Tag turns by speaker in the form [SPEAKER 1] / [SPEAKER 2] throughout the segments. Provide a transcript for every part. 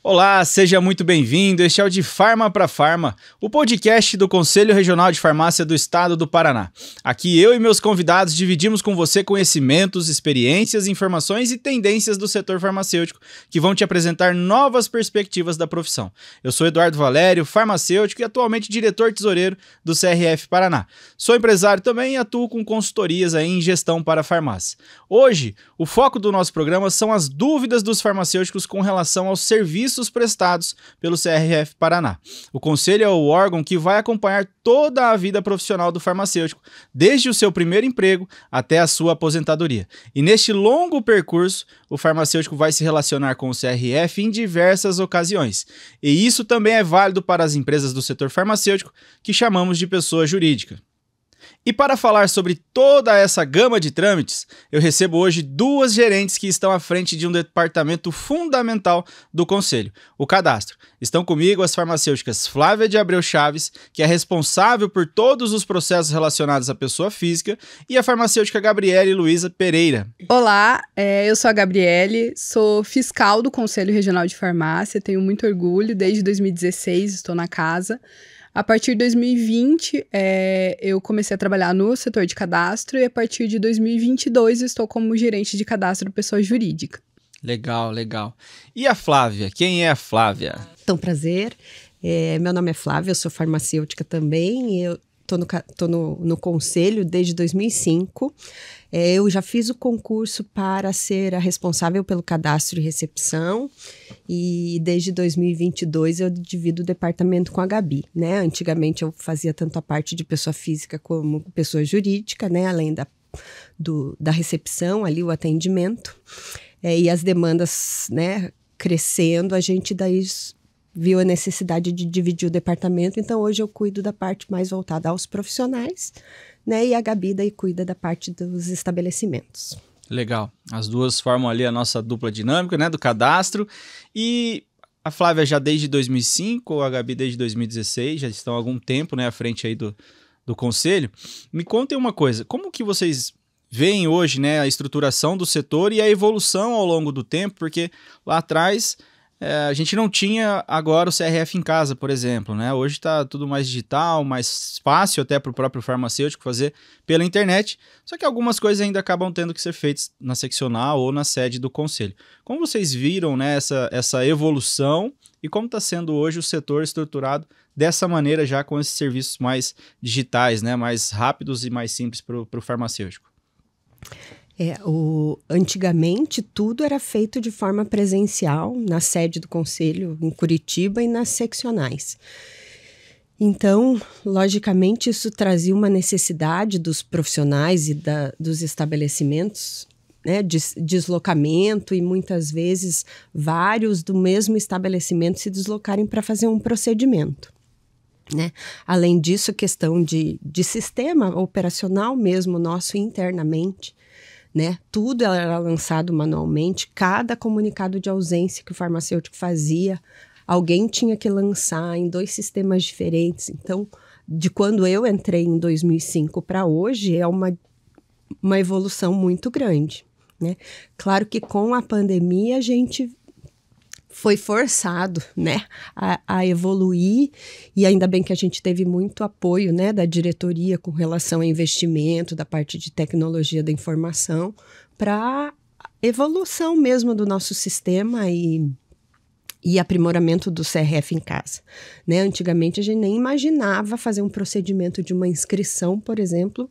[SPEAKER 1] Olá, seja muito bem-vindo. Este é o De Farma para Farma, o podcast do Conselho Regional de Farmácia do Estado do Paraná. Aqui eu e meus convidados dividimos com você conhecimentos, experiências, informações e tendências do setor farmacêutico que vão te apresentar novas perspectivas da profissão. Eu sou Eduardo Valério, farmacêutico e atualmente diretor tesoureiro do CRF Paraná. Sou empresário também e atuo com consultorias em gestão para farmácia. Hoje, o foco do nosso programa são as dúvidas dos farmacêuticos com relação aos serviços prestados pelo CRF Paraná. O Conselho é o órgão que vai acompanhar toda a vida profissional do farmacêutico, desde o seu primeiro emprego até a sua aposentadoria. E neste longo percurso, o farmacêutico vai se relacionar com o CRF em diversas ocasiões. E isso também é válido para as empresas do setor farmacêutico, que chamamos de pessoa jurídica. E para falar sobre toda essa gama de trâmites, eu recebo hoje duas gerentes que estão à frente de um departamento fundamental do Conselho, o Cadastro. Estão comigo as farmacêuticas Flávia de Abreu Chaves, que é responsável por todos os processos relacionados à pessoa física, e a farmacêutica Gabriele Luiza Pereira.
[SPEAKER 2] Olá, eu sou a Gabriele, sou fiscal do Conselho Regional de Farmácia, tenho muito orgulho, desde 2016 estou na casa. A partir de 2020, eu comecei a trabalhar no setor de cadastro e a partir de 2022 estou como gerente de cadastro pessoa jurídica.
[SPEAKER 1] Legal, legal. E a Flávia? Quem é a Flávia?
[SPEAKER 3] Então, prazer. Meu nome é Flávia, eu sou farmacêutica também. Eu estou no conselho desde 2005. Eu já fiz o concurso para ser a responsável pelo cadastro e recepção e desde 2022 eu divido o departamento com a Gabi, né? Antigamente eu fazia tanto a parte de pessoa física como pessoa jurídica, né? Além da recepção, ali o atendimento. E as demandas, né, crescendo, a gente daí viu a necessidade de dividir o departamento, então hoje eu cuido da parte mais voltada aos profissionais, né, e a Gabi daí cuida da parte dos estabelecimentos.
[SPEAKER 1] Legal, as duas formam ali a nossa dupla dinâmica, né, do cadastro, e a Flávia já desde 2005, a Gabi desde 2016, já estão há algum tempo, né, à frente aí do conselho. Me contem uma coisa, como que vocês veem hoje, né, a estruturação do setor e a evolução ao longo do tempo, porque lá atrás a gente não tinha agora o CRF em casa, por exemplo, né? Hoje está tudo mais digital, mais fácil até para o próprio farmacêutico fazer pela internet, só que algumas coisas ainda acabam tendo que ser feitas na seccional ou na sede do conselho. Como vocês viram, né, essa evolução e como está sendo hoje o setor estruturado dessa maneira já com esses serviços mais digitais, né, mais rápidos e mais simples para o farmacêutico?
[SPEAKER 3] Antigamente tudo era feito de forma presencial na sede do Conselho em Curitiba e nas seccionais. Então, logicamente, isso trazia uma necessidade dos profissionais e dos estabelecimentos, né, de deslocamento e muitas vezes vários do mesmo estabelecimento se deslocarem para fazer um procedimento. Né? Além disso, questão de sistema operacional mesmo nosso internamente, né? Tudo era lançado manualmente, cada comunicado de ausência que o farmacêutico fazia, alguém tinha que lançar em 2 sistemas diferentes. Então, de quando eu entrei em 2005 para hoje, é uma evolução muito grande, né? Claro que com a pandemia a gente foi forçado, né, a evoluir, e ainda bem que a gente teve muito apoio, né, da diretoria com relação a investimento, da parte de tecnologia da informação, para evolução mesmo do nosso sistema e aprimoramento do CRF em casa, né? Antigamente a gente nem imaginava fazer um procedimento de uma inscrição, por exemplo,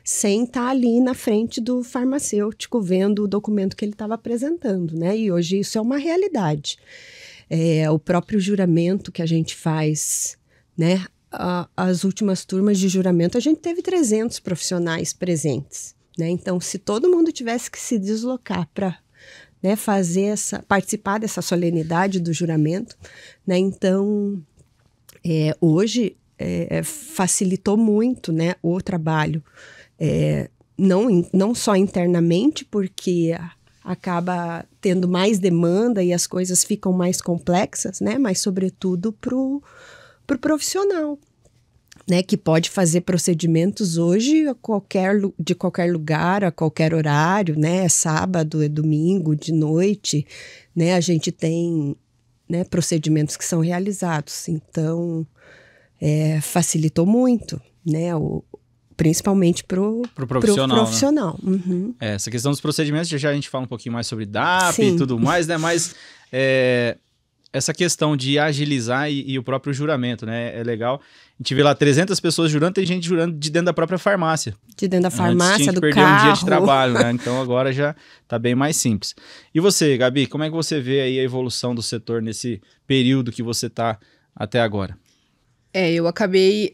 [SPEAKER 3] sem estar ali na frente do farmacêutico vendo o documento que ele estava apresentando, né? E hoje isso é uma realidade. O próprio juramento que a gente faz, né? As últimas turmas de juramento, a gente teve 300 profissionais presentes, né? Então, se todo mundo tivesse que se deslocar para, né, participar dessa solenidade do juramento, né? Então, hoje facilitou muito, né, o trabalho. Não só internamente, porque acaba tendo mais demanda e as coisas ficam mais complexas, né? Mas sobretudo pro profissional, né? Que pode fazer procedimentos hoje de qualquer lugar, a qualquer horário, né? É sábado, é domingo, de noite, né? A gente tem né, procedimentos que são realizados. Então, facilitou muito, né, principalmente para o profissional.
[SPEAKER 1] Né?
[SPEAKER 3] Uhum.
[SPEAKER 1] Essa questão dos procedimentos, já a gente fala um pouquinho mais sobre DAP
[SPEAKER 3] Sim.
[SPEAKER 1] e tudo mais, né? Mas essa questão de agilizar e o próprio juramento, né? É legal. A gente vê lá 300 pessoas jurando, tem gente jurando de dentro da própria farmácia.
[SPEAKER 3] De dentro da farmácia,
[SPEAKER 1] tinha que
[SPEAKER 3] do
[SPEAKER 1] perder
[SPEAKER 3] carro.
[SPEAKER 1] um dia de trabalho, né? Então agora já tá bem mais simples. E você, Gabi, como é que você vê aí a evolução do setor nesse período que você tá até agora?
[SPEAKER 2] Eu acabei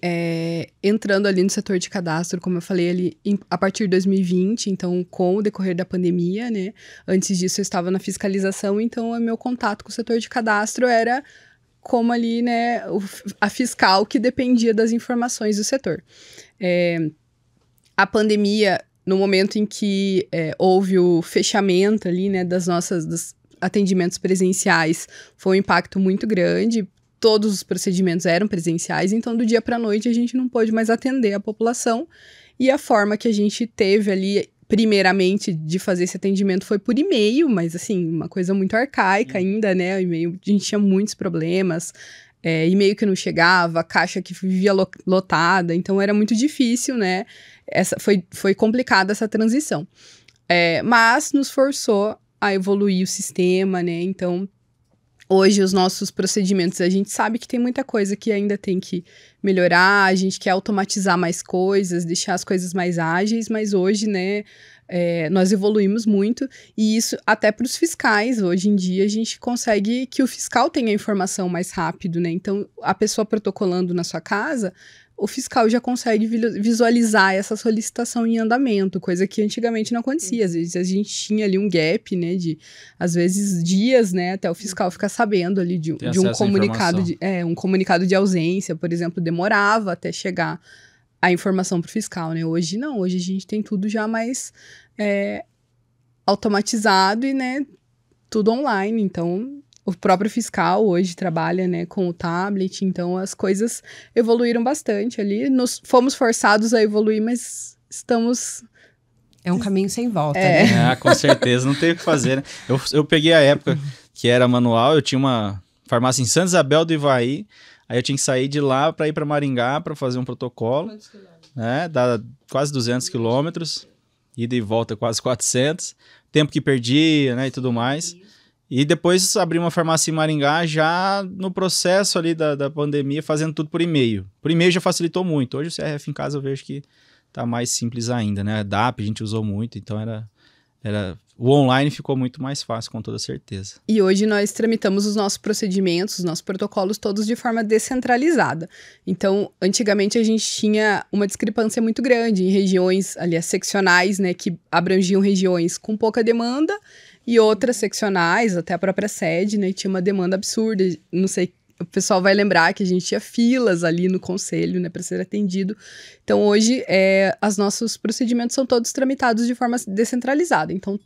[SPEAKER 2] entrando ali no setor de cadastro, como eu falei, ali a partir de 2020, então com o decorrer da pandemia, né? Antes disso eu estava na fiscalização, então o meu contato com o setor de cadastro era como ali, né, a fiscal que dependia das informações do setor. A pandemia, no momento em que houve o fechamento ali, né, dos atendimentos presenciais, foi um impacto muito grande. Todos os procedimentos eram presenciais, então do dia para a noite a gente não pôde mais atender a população, e a forma que a gente teve ali, primeiramente, de fazer esse atendimento foi por e-mail, mas assim, uma coisa muito arcaica ainda, né, o e-mail, a gente tinha muitos problemas, e-mail que não chegava, caixa que vivia lotada, então era muito difícil, né, foi complicada essa transição, mas nos forçou a evoluir o sistema, né, então hoje, os nossos procedimentos, a gente sabe que tem muita coisa que ainda tem que melhorar, a gente quer automatizar mais coisas, deixar as coisas mais ágeis, mas hoje, né, nós evoluímos muito, e isso até para os fiscais. Hoje em dia, a gente consegue que o fiscal tenha a informação mais rápido, né? Então, a pessoa protocolando na sua casa, o fiscal já consegue visualizar essa solicitação em andamento, coisa que antigamente não acontecia. Às vezes a gente tinha ali um gap, né, de às vezes dias, né, até o fiscal ficar sabendo ali de um comunicado um comunicado de ausência, por exemplo, demorava até chegar a informação para o fiscal, né? Hoje não, hoje a gente tem tudo já mais automatizado e, né, tudo online, então o próprio fiscal hoje trabalha, né, com o tablet, então as coisas evoluíram bastante ali. Fomos forçados a evoluir, mas estamos...
[SPEAKER 3] É um caminho sem volta, né?
[SPEAKER 1] Com certeza, não tem o que fazer, né? Eu peguei a época que era manual, eu tinha uma farmácia em Santa Isabel do Ivaí, aí eu tinha que sair de lá para ir para Maringá para fazer um protocolo, né? Dá quase 200 quilômetros, ida e volta quase 400, tempo que perdia, né, e tudo mais. E depois abri uma farmácia em Maringá já no processo ali da pandemia, fazendo tudo por e-mail. Por e-mail já facilitou muito. Hoje o CRF em casa eu vejo que tá mais simples ainda, né? A DAP a gente usou muito, então o online ficou muito mais fácil, com toda certeza.
[SPEAKER 2] E hoje nós tramitamos os nossos procedimentos, os nossos protocolos todos de forma descentralizada. Então, antigamente a gente tinha uma discrepância muito grande em regiões, aliás, seccionais, né, que abrangiam regiões com pouca demanda, e outras seccionais, até a própria sede, né, tinha uma demanda absurda. Não sei, o pessoal vai lembrar que a gente tinha filas ali no conselho, né, para ser atendido. Então, hoje, os nossos procedimentos são todos tramitados de forma descentralizada. Então,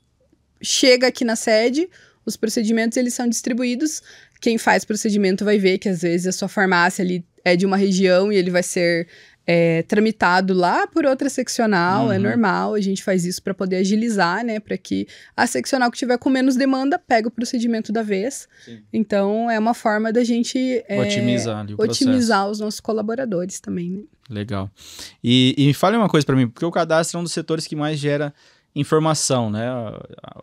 [SPEAKER 2] chega aqui na sede, os procedimentos, eles são distribuídos. Quem faz procedimento vai ver que, às vezes, a sua farmácia ali é de uma região e ele vai ser tramitado lá por outra seccional, é normal, a gente faz isso para poder agilizar, né, para que a seccional que tiver com menos demanda pegue o procedimento da vez. Sim. Então, é uma forma da gente otimizar os nossos colaboradores também, né?
[SPEAKER 1] Legal. E fale uma coisa para mim, porque o cadastro é um dos setores que mais gera informação, né?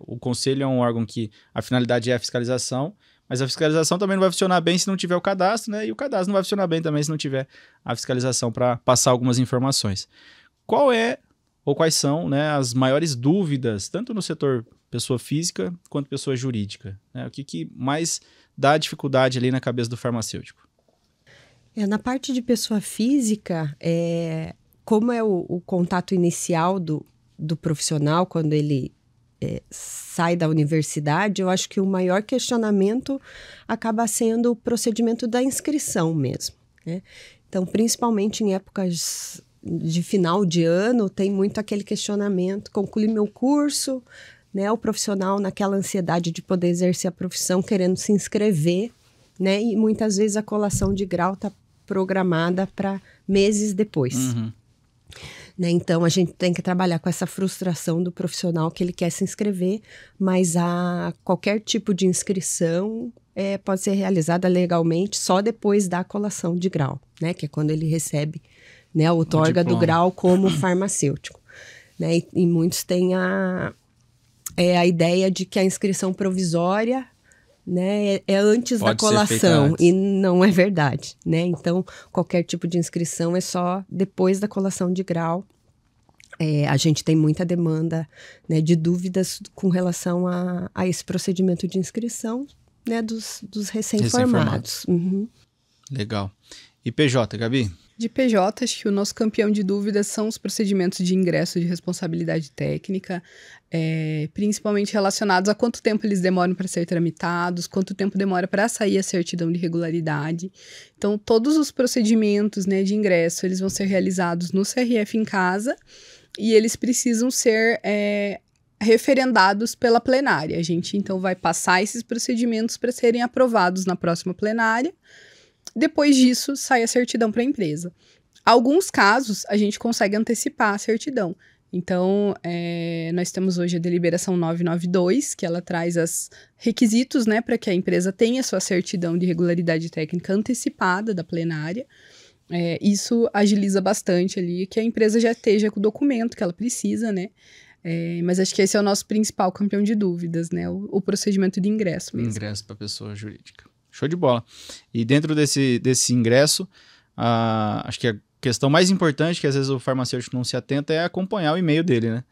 [SPEAKER 1] O conselho é um órgão que a finalidade é a fiscalização, mas a fiscalização também não vai funcionar bem se não tiver o cadastro, né? E o cadastro não vai funcionar bem também se não tiver a fiscalização para passar algumas informações. Quais são, né, as maiores dúvidas, tanto no setor pessoa física quanto pessoa jurídica, né? O que mais dá dificuldade ali na cabeça do farmacêutico?
[SPEAKER 3] Na parte de pessoa física, como é o contato inicial do profissional, quando ele sai da universidade, eu acho que o maior questionamento acaba sendo o procedimento da inscrição mesmo, né? Então, principalmente em épocas de final de ano, tem muito aquele questionamento: concluí meu curso, né? O profissional naquela ansiedade de poder exercer a profissão, querendo se inscrever, né? E muitas vezes a colação de grau está programada para meses depois. Né? Então, a gente tem que trabalhar com essa frustração do profissional que ele quer se inscrever, mas qualquer tipo de inscrição pode ser realizada legalmente só depois da colação de grau, né? Que é quando ele recebe, né, a outorga do grau como farmacêutico. Né? E muitos têm a ideia de que a inscrição provisória, né, é antes da colação, e não é verdade, né? Então, qualquer tipo de inscrição é só depois da colação de grau. A gente tem muita demanda, né, de dúvidas com relação a esse procedimento de inscrição, né, dos recém-formados. Uhum.
[SPEAKER 1] Legal. E PJ, Gabi?
[SPEAKER 2] De PJ, acho que o nosso campeão de dúvidas são os procedimentos de ingresso de responsabilidade técnica, principalmente relacionados a quanto tempo eles demoram para ser tramitados, quanto tempo demora para sair a certidão de regularidade. Então, todos os procedimentos, né, de ingresso, eles vão ser realizados no CRF em casa e eles precisam ser referendados pela plenária. A gente, então, vai passar esses procedimentos para serem aprovados na próxima plenária. Depois disso, sai a certidão para a empresa. Alguns casos, a gente consegue antecipar a certidão. Então, nós temos hoje a deliberação 992, que ela traz os requisitos, né, para que a empresa tenha sua certidão de regularidade técnica antecipada da plenária. Isso agiliza bastante ali, que a empresa já esteja com o documento que ela precisa, né? Mas acho que esse é o nosso principal campeão de dúvidas, né? O procedimento de ingresso mesmo.
[SPEAKER 1] Ingresso para pessoa jurídica. Show de bola. E dentro desse ingresso, acho que a questão mais importante, que às vezes o farmacêutico não se atenta, é acompanhar o e-mail dele, né?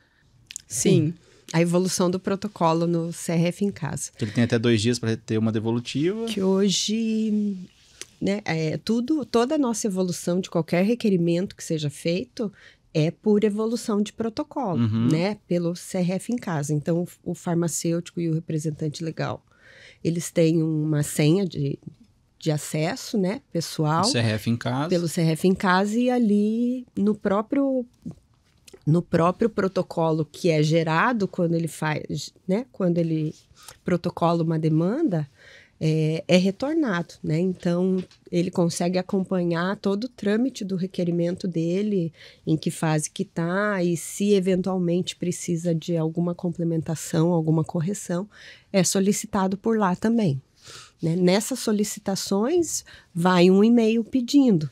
[SPEAKER 2] Sim.
[SPEAKER 3] A evolução do protocolo no CRF em casa.
[SPEAKER 1] Ele tem até 2 dias para ter uma devolutiva.
[SPEAKER 3] Que hoje, né, toda a nossa evolução de qualquer requerimento que seja feito é por evolução de protocolo, né? Pelo CRF em casa. Então, o farmacêutico e o representante legal, eles têm uma senha de acesso, né, pessoal.
[SPEAKER 1] CRF em casa.
[SPEAKER 3] Pelo CRF em casa, e ali no próprio protocolo que é gerado quando ele faz, né, quando ele protocola uma demanda, é retornado, né? Então, ele consegue acompanhar todo o trâmite do requerimento dele, em que fase que está, e se eventualmente precisa de alguma complementação, alguma correção, é solicitado por lá também. Né? Nessas solicitações, vai um e-mail pedindo,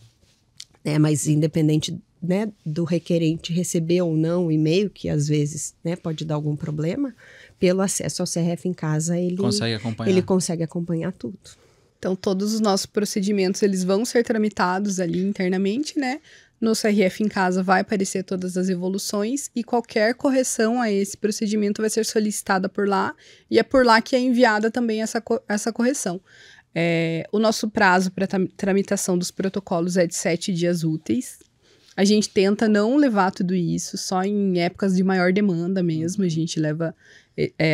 [SPEAKER 3] né? Mas independente, né, do requerente receber ou não o e-mail, que às vezes, né, pode dar algum problema, pelo acesso ao CRF em casa, ele consegue acompanhar tudo.
[SPEAKER 2] Então, todos os nossos procedimentos, eles vão ser tramitados ali internamente, né? No CRF em casa vai aparecer todas as evoluções e qualquer correção a esse procedimento vai ser solicitada por lá, e é por lá que é enviada também essa correção. O nosso prazo para tramitação dos protocolos é de 7 dias úteis. A gente tenta não levar tudo isso, só em épocas de maior demanda mesmo, a gente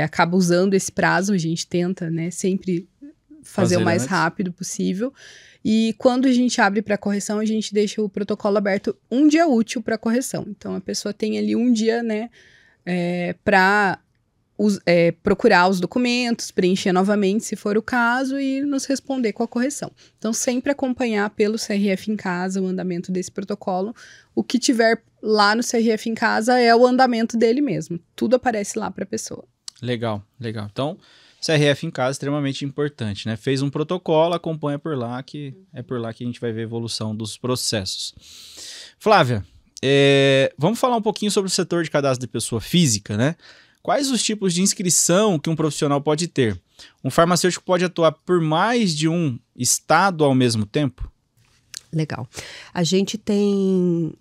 [SPEAKER 2] acaba usando esse prazo, a gente tenta, né, sempre fazer o mais rápido possível. E quando a gente abre para correção, a gente deixa o protocolo aberto um dia útil para correção. Então, a pessoa tem ali um dia, né, para procurar os documentos, preencher novamente, se for o caso, e nos responder com a correção. Então, sempre acompanhar pelo CRF em casa o andamento desse protocolo. O que tiver lá no CRF em casa é o andamento dele mesmo. Tudo aparece lá para a pessoa.
[SPEAKER 1] Legal, legal. Então, CRF em casa é extremamente importante, né? Fez um protocolo, acompanha por lá, que é por lá que a gente vai ver a evolução dos processos. Flávia, vamos falar um pouquinho sobre o setor de cadastro de pessoa física, né? Quais os tipos de inscrição que um profissional pode ter? Um farmacêutico pode atuar por mais de um estado ao mesmo tempo?
[SPEAKER 3] Legal. A gente tem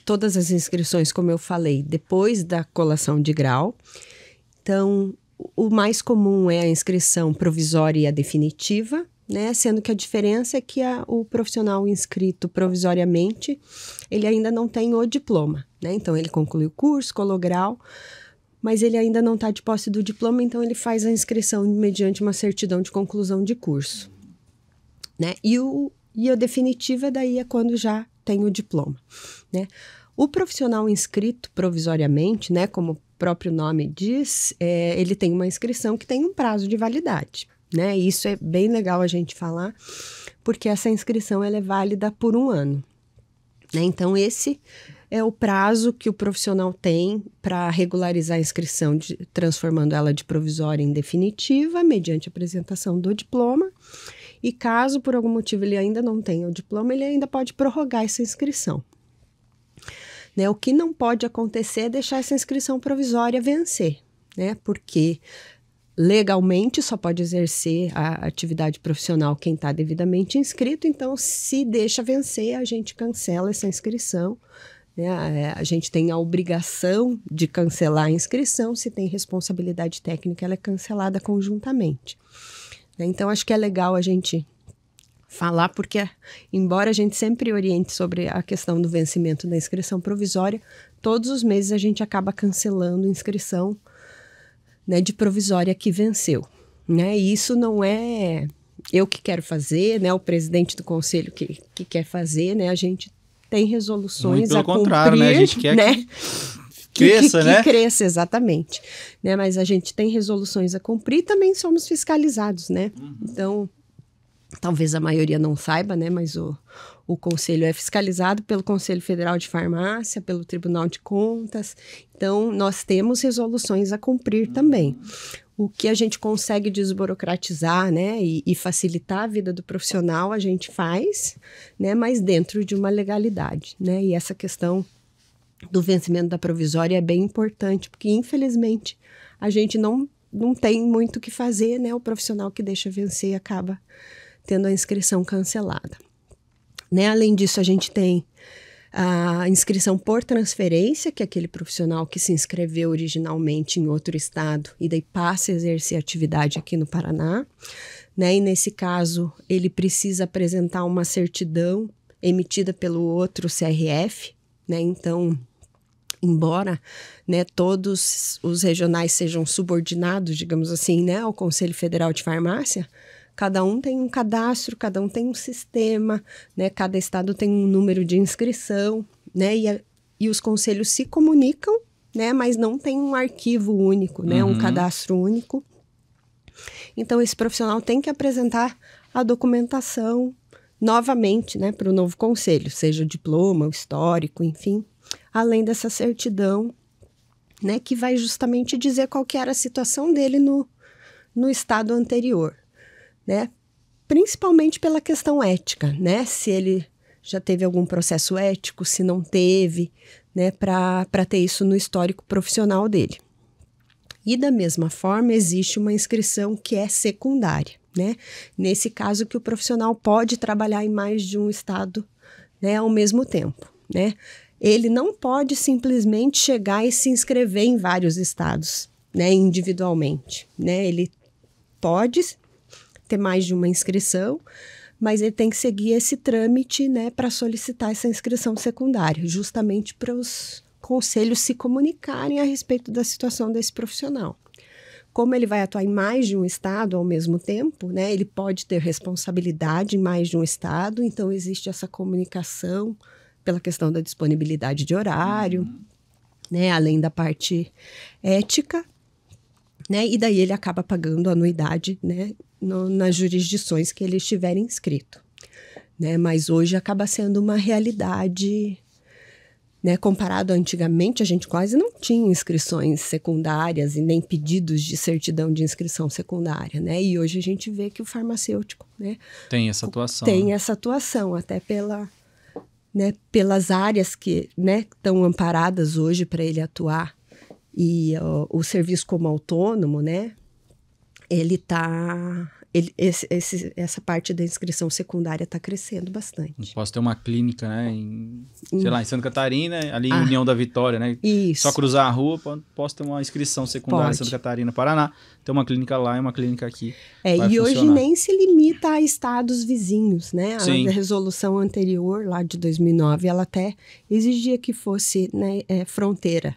[SPEAKER 3] todas as inscrições, como eu falei, depois da colação de grau. Então, o mais comum é a inscrição provisória e a definitiva, né? Sendo que a diferença é que o profissional inscrito provisoriamente, ele ainda não tem o diploma, né? Então, ele conclui o curso, colou grau, mas ele ainda não está de posse do diploma, então ele faz a inscrição mediante uma certidão de conclusão de curso, né? E a definitiva daí é quando já tem o diploma, né? O profissional inscrito provisoriamente, né, como o próprio nome diz, ele tem uma inscrição que tem um prazo de validade, né? E isso é bem legal a gente falar, porque essa inscrição ela é válida por 1 ano, né? Então, esse é o prazo que o profissional tem para regularizar a inscrição, transformando ela de provisória em definitiva, mediante apresentação do diploma. E caso, por algum motivo, ele ainda não tenha o diploma, ele ainda pode prorrogar essa inscrição. Né? O que não pode acontecer é deixar essa inscrição provisória vencer, né? Porque legalmente só pode exercer a atividade profissional quem está devidamente inscrito, então se deixa vencer, a gente cancela essa inscrição, né? A gente tem a obrigação de cancelar a inscrição, se tem responsabilidade técnica, ela é cancelada conjuntamente. Né? Então acho que é legal a gente falar, porque embora a gente sempre oriente sobre a questão do vencimento da inscrição provisória, todos os meses a gente acaba cancelando a inscrição, né, de provisória que venceu. Né? E isso não é eu que quero fazer, né, o presidente do conselho que quer fazer, né? A gente tem resoluções a cumprir. Pelo contrário,
[SPEAKER 1] né? A gente quer, né, que cresça, né?
[SPEAKER 3] Que cresça, exatamente. Né? Mas a gente tem resoluções a cumprir e também somos fiscalizados, né? Então, talvez a maioria não saiba, né? Mas o Conselho é fiscalizado pelo Conselho Federal de Farmácia, pelo Tribunal de Contas. Então, nós temos resoluções a cumprir também. O que a gente consegue desburocratizar, né? E facilitar a vida do profissional, a gente faz, né? Mas dentro de uma legalidade, né? E essa questão do vencimento da provisória é bem importante, porque, infelizmente, a gente não tem muito o que fazer, né? O profissional que deixa vencer acaba tendo a inscrição cancelada. Né? Além disso, a gente tem a inscrição por transferência, que é aquele profissional que se inscreveu originalmente em outro estado e daí passa a exercer atividade aqui no Paraná. Né? E nesse caso, ele precisa apresentar uma certidão emitida pelo outro CRF. Né? Então, embora, né, todos os regionais sejam subordinados, digamos assim, né, ao Conselho Federal de Farmácia, cada um tem um cadastro, cada um tem um sistema, né? Cada estado tem um número de inscrição, né? E os conselhos se comunicam, né? Mas não tem um arquivo único, né? Um cadastro único. Então, esse profissional tem que apresentar a documentação novamente, né? Para o novo conselho, seja o diploma, o histórico, enfim. Além dessa certidão, né? Que vai justamente dizer qual que era a situação dele no estado anterior. Né? Principalmente pela questão ética, né? Se ele já teve algum processo ético, se não teve, né? Para ter isso no histórico profissional dele. E da mesma forma, existe uma inscrição que é secundária, né? Nesse caso que o profissional pode trabalhar em mais de um estado, né? Ao mesmo tempo, né? Ele não pode simplesmente chegar e se inscrever em vários estados, né? Individualmente, né? Ele pode ter mais de uma inscrição, mas ele tem que seguir esse trâmite, né, para solicitar essa inscrição secundária, justamente para os conselhos se comunicarem a respeito da situação desse profissional. Como ele vai atuar em mais de um estado ao mesmo tempo, né, ele pode ter responsabilidade em mais de um estado, então existe essa comunicação pela questão da disponibilidade de horário, né, além da parte ética, né, e daí ele acaba pagando anuidade, né, nas jurisdições que ele estiver inscrito, né? Mas hoje acaba sendo uma realidade, né? Comparado a antigamente, a gente quase não tinha inscrições secundárias e nem pedidos de certidão de inscrição secundária, né? E hoje a gente vê que o farmacêutico, né,
[SPEAKER 1] tem essa atuação.
[SPEAKER 3] Tem essa atuação, até né, pelas áreas que, né, estão amparadas hoje para ele atuar. E o serviço como autônomo, né? Essa parte da inscrição secundária está crescendo bastante.
[SPEAKER 1] Posso ter uma clínica, né, sei lá, em Santa Catarina, ali em União da Vitória, né?
[SPEAKER 3] Isso.
[SPEAKER 1] Só cruzar a rua, posso ter uma inscrição secundária em Santa Catarina, Paraná, ter uma clínica lá e uma clínica aqui.
[SPEAKER 3] E hoje nem se limita a estados vizinhos, né?
[SPEAKER 1] Sim.
[SPEAKER 3] A resolução anterior, lá de 2009, ela até exigia que fosse, né, fronteira.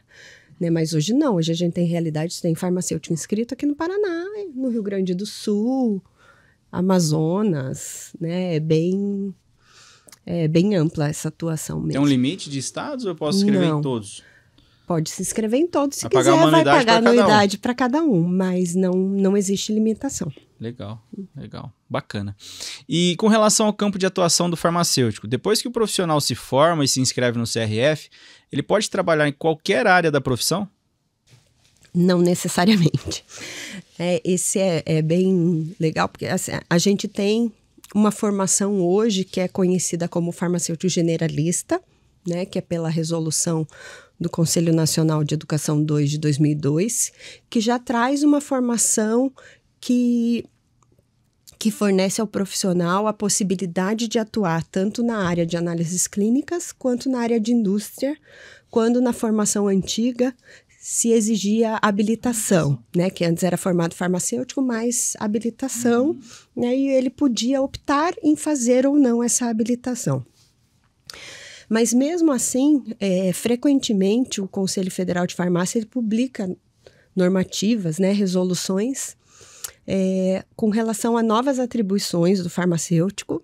[SPEAKER 3] Né, mas hoje não, hoje a gente tem realidade, tem farmacêutico inscrito aqui no Paraná, no Rio Grande do Sul, Amazonas, né, é bem ampla essa atuação mesmo.
[SPEAKER 1] Tem um limite de estados ou eu posso escrever em todos?
[SPEAKER 3] Pode se inscrever em todos, se
[SPEAKER 1] vai
[SPEAKER 3] quiser
[SPEAKER 1] pagar
[SPEAKER 3] vai pagar anuidade para cada um, mas não existe limitação.
[SPEAKER 1] Legal, legal. Bacana. E com relação ao campo de atuação do farmacêutico, depois que o profissional se forma e se inscreve no CRF, ele pode trabalhar em qualquer área da profissão?
[SPEAKER 3] Não necessariamente. Esse é bem legal, porque assim, a gente tem uma formação hoje que é conhecida como farmacêutico generalista, né, que é pela resolução do Conselho Nacional de Educação 2 de 2002, que já traz uma formação que fornece ao profissional a possibilidade de atuar tanto na área de análises clínicas quanto na área de indústria, quando na formação antiga se exigia habilitação, né, que antes era formado farmacêutico, mas habilitação, né, e ele podia optar em fazer ou não essa habilitação. Mas mesmo assim, frequentemente o Conselho Federal de Farmácia ele publica normativas, né, resoluções, com relação a novas atribuições do farmacêutico,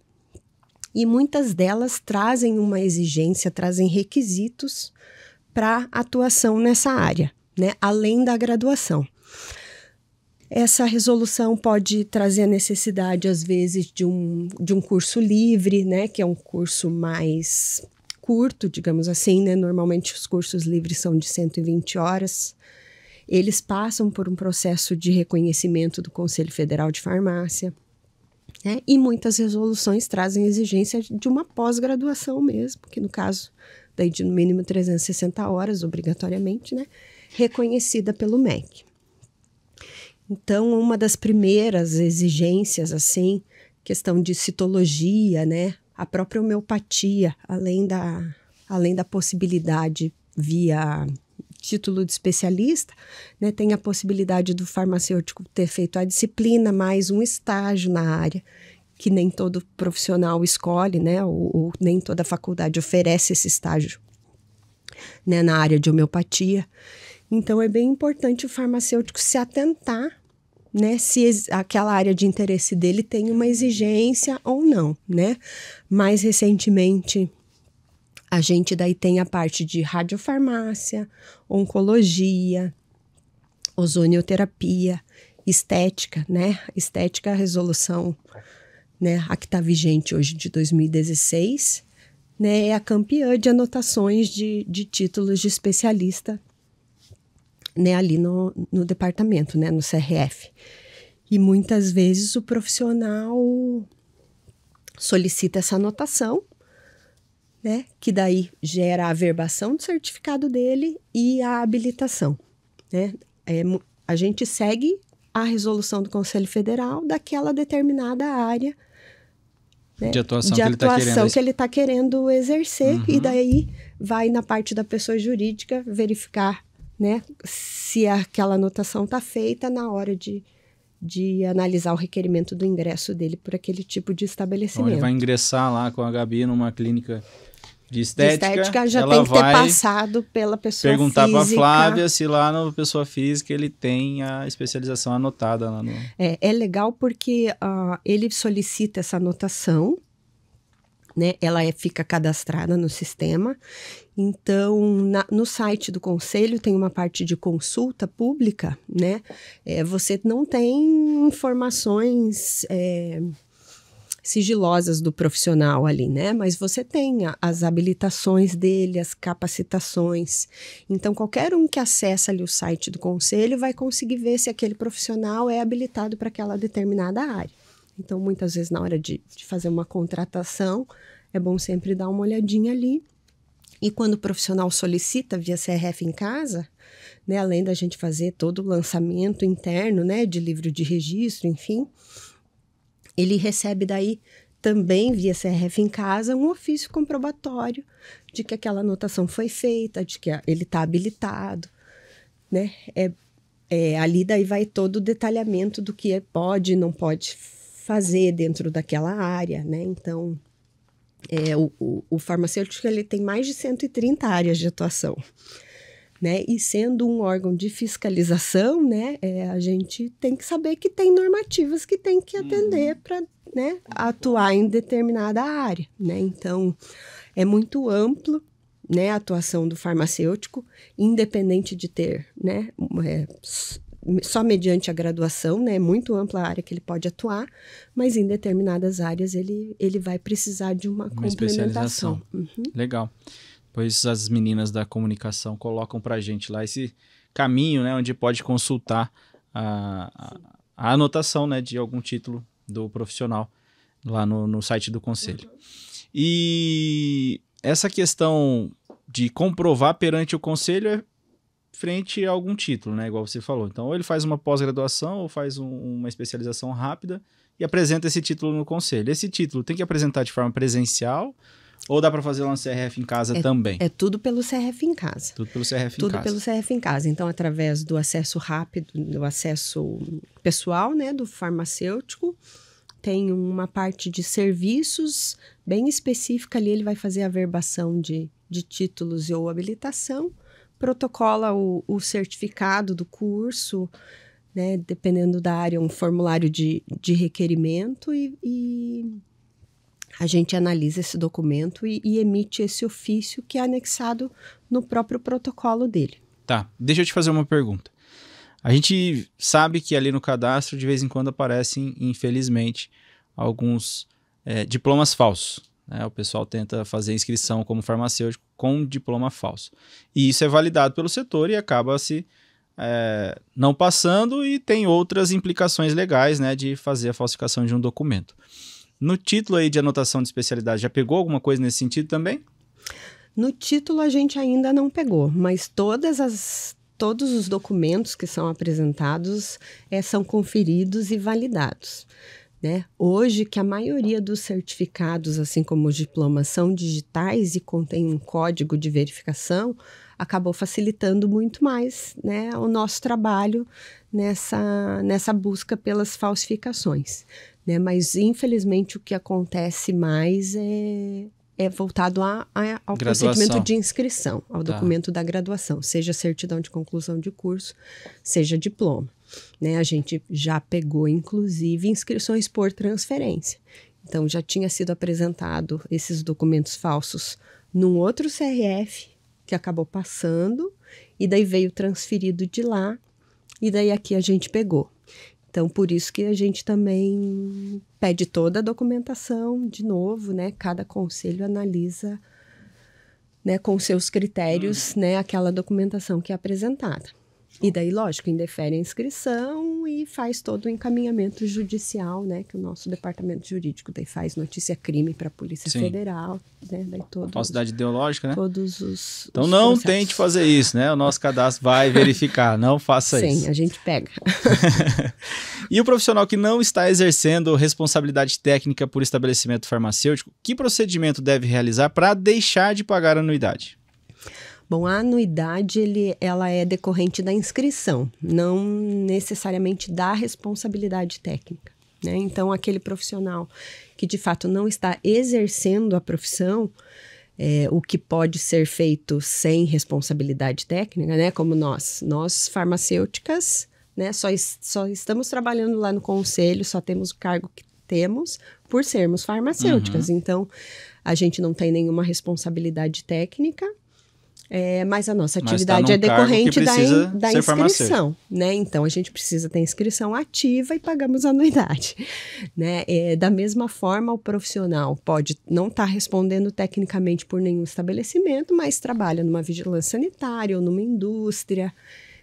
[SPEAKER 3] e muitas delas trazem uma exigência, trazem requisitos para atuação nessa área, né, além da graduação. Essa resolução pode trazer a necessidade, às vezes, de um curso livre, né, que é um curso mais curto, digamos assim, né? Normalmente os cursos livres são de 120 horas. Eles passam por um processo de reconhecimento do Conselho Federal de Farmácia, né? E muitas resoluções trazem exigência de uma pós-graduação mesmo, que no caso daí de no mínimo 360 horas, obrigatoriamente, né, reconhecida pelo MEC. Então, uma das primeiras exigências, assim, questão de citologia, né, a própria homeopatia, além da possibilidade via título de especialista, né, tem a possibilidade do farmacêutico ter feito a disciplina mais um estágio na área, que nem todo profissional escolhe, né, ou nem toda faculdade oferece esse estágio, né, na área de homeopatia. Então, é bem importante o farmacêutico se atentar, né, se aquela área de interesse dele tem uma exigência ou não, né. Mais recentemente, a gente daí tem a parte de radiofarmácia, oncologia, ozonioterapia, estética, né, estética, a resolução, né, a que está vigente hoje de 2016, né, é a campeã de anotações de títulos de especialista, né, ali no departamento, né, no CRF. E muitas vezes o profissional solicita essa anotação, né, que daí gera a averbação do certificado dele e a habilitação, né. A gente segue a resolução do Conselho Federal daquela determinada área, né,
[SPEAKER 1] de atuação que ele
[SPEAKER 3] está querendo exercer, e daí vai na parte da pessoa jurídica verificar, né, se aquela anotação está feita na hora de analisar o requerimento do ingresso dele por aquele tipo de estabelecimento.
[SPEAKER 1] Então ele vai ingressar lá com a Gabi numa clínica de estética,
[SPEAKER 3] já tem que ter passado pela pessoa
[SPEAKER 1] perguntar
[SPEAKER 3] física.
[SPEAKER 1] Perguntar para a Flávia se lá na pessoa física ele tem a especialização anotada lá no...
[SPEAKER 3] É legal porque ele solicita essa anotação, né? Ela fica cadastrada no sistema. Então, no site do Conselho tem uma parte de consulta pública, né? Você não tem informações sigilosas do profissional ali, né? Mas você tem as habilitações dele, as capacitações. Então, qualquer um que acessa ali o site do Conselho vai conseguir ver se aquele profissional é habilitado para aquela determinada área. Então, muitas vezes, na hora de fazer uma contratação, é bom sempre dar uma olhadinha ali. E quando o profissional solicita via CRF em casa, né, além da gente fazer todo o lançamento interno, né, de livro de registro, enfim, ele recebe daí também via CRF em casa um ofício comprobatório de que aquela anotação foi feita, de que ele está habilitado, né? Ali daí vai todo o detalhamento do que pode e não pode fazer dentro daquela área, né? Então, o farmacêutico ele tem mais de 130 áreas de atuação, né? E sendo um órgão de fiscalização, né, a gente tem que saber que tem normativas que tem que atender para, né, atuar em determinada área, né? Então, é muito amplo, né, a atuação do farmacêutico, independente de ter, né, só mediante a graduação, né? É muito ampla a área que ele pode atuar, mas em determinadas áreas ele vai precisar de uma complementação.
[SPEAKER 1] Legal. Pois as meninas da comunicação colocam pra gente lá esse caminho, né? Onde pode consultar a anotação, né, de algum título do profissional lá no site do Conselho. E essa questão de comprovar perante o Conselho é frente a algum título, né? Igual você falou. Então, ou ele faz uma pós-graduação ou faz uma especialização rápida e apresenta esse título no Conselho. Esse título tem que apresentar de forma presencial ou dá para fazer lá no CRF em casa também?
[SPEAKER 3] É tudo pelo CRF em casa.
[SPEAKER 1] Tudo pelo CRF em casa.
[SPEAKER 3] Tudo pelo CRF em casa. Então, através do acesso rápido, do acesso pessoal, né, do farmacêutico, tem uma parte de serviços bem específica ali, ele vai fazer a averbação de títulos ou habilitação, protocola o certificado do curso, né, dependendo da área, um formulário de requerimento e a gente analisa esse documento e emite esse ofício que é anexado no próprio protocolo dele.
[SPEAKER 1] Tá, deixa eu te fazer uma pergunta. A gente sabe que ali no cadastro, de vez em quando, aparecem, infelizmente, alguns diplomas falsos. Né? O pessoal tenta fazer inscrição como farmacêutico com diploma falso. E isso é validado pelo setor e acaba se não passando e tem outras implicações legais, né, de fazer a falsificação de um documento. No título aí de anotação de especialidade, já pegou alguma coisa nesse sentido também?
[SPEAKER 3] No título a gente ainda não pegou, mas todos os documentos que são apresentados são conferidos e validados. Né? Hoje, que a maioria dos certificados, assim como os diplomas, são digitais e contém um código de verificação, acabou facilitando muito mais, né, o nosso trabalho nessa busca pelas falsificações. Né? Mas, infelizmente, o que acontece mais é voltado ao procedimento de inscrição, ao documento da graduação, seja certidão de conclusão de curso, seja diploma. Né? A gente já pegou, inclusive, inscrições por transferência. Então, já tinha sido apresentado esses documentos falsos num outro CRF, que acabou passando, e daí veio transferido de lá, e daí aqui a gente pegou. Então, por isso que a gente também pede toda a documentação de novo, né? Cada conselho analisa, né, com seus critérios, né, aquela documentação que é apresentada. E daí, lógico, indefere a inscrição e faz todo o encaminhamento judicial, né? Que o nosso departamento jurídico daí faz notícia-crime para a Polícia Federal, né? Daí
[SPEAKER 1] falsidade ideológica, né?
[SPEAKER 3] Todos os
[SPEAKER 1] Então não
[SPEAKER 3] processos.
[SPEAKER 1] Tente fazer isso, né? O nosso cadastro vai verificar, não faça isso.
[SPEAKER 3] Sim, a gente pega.
[SPEAKER 1] E o profissional que não está exercendo responsabilidade técnica por estabelecimento farmacêutico, que procedimento deve realizar para deixar de pagar a anuidade?
[SPEAKER 3] Bom, a anuidade ela é decorrente da inscrição, não necessariamente da responsabilidade técnica. Né? Então, aquele profissional que de fato não está exercendo a profissão, o que pode ser feito sem responsabilidade técnica, né? Como nós farmacêuticas, né? Só estamos trabalhando lá no conselho, só temos o cargo que temos por sermos farmacêuticas. Então, a gente não tem nenhuma responsabilidade técnica. Mas a nossa atividade é decorrente da inscrição, né? Então, a gente precisa ter inscrição ativa e pagamos a anuidade, né? Da mesma forma, o profissional pode não estar respondendo tecnicamente por nenhum estabelecimento, mas trabalha numa vigilância sanitária ou numa indústria,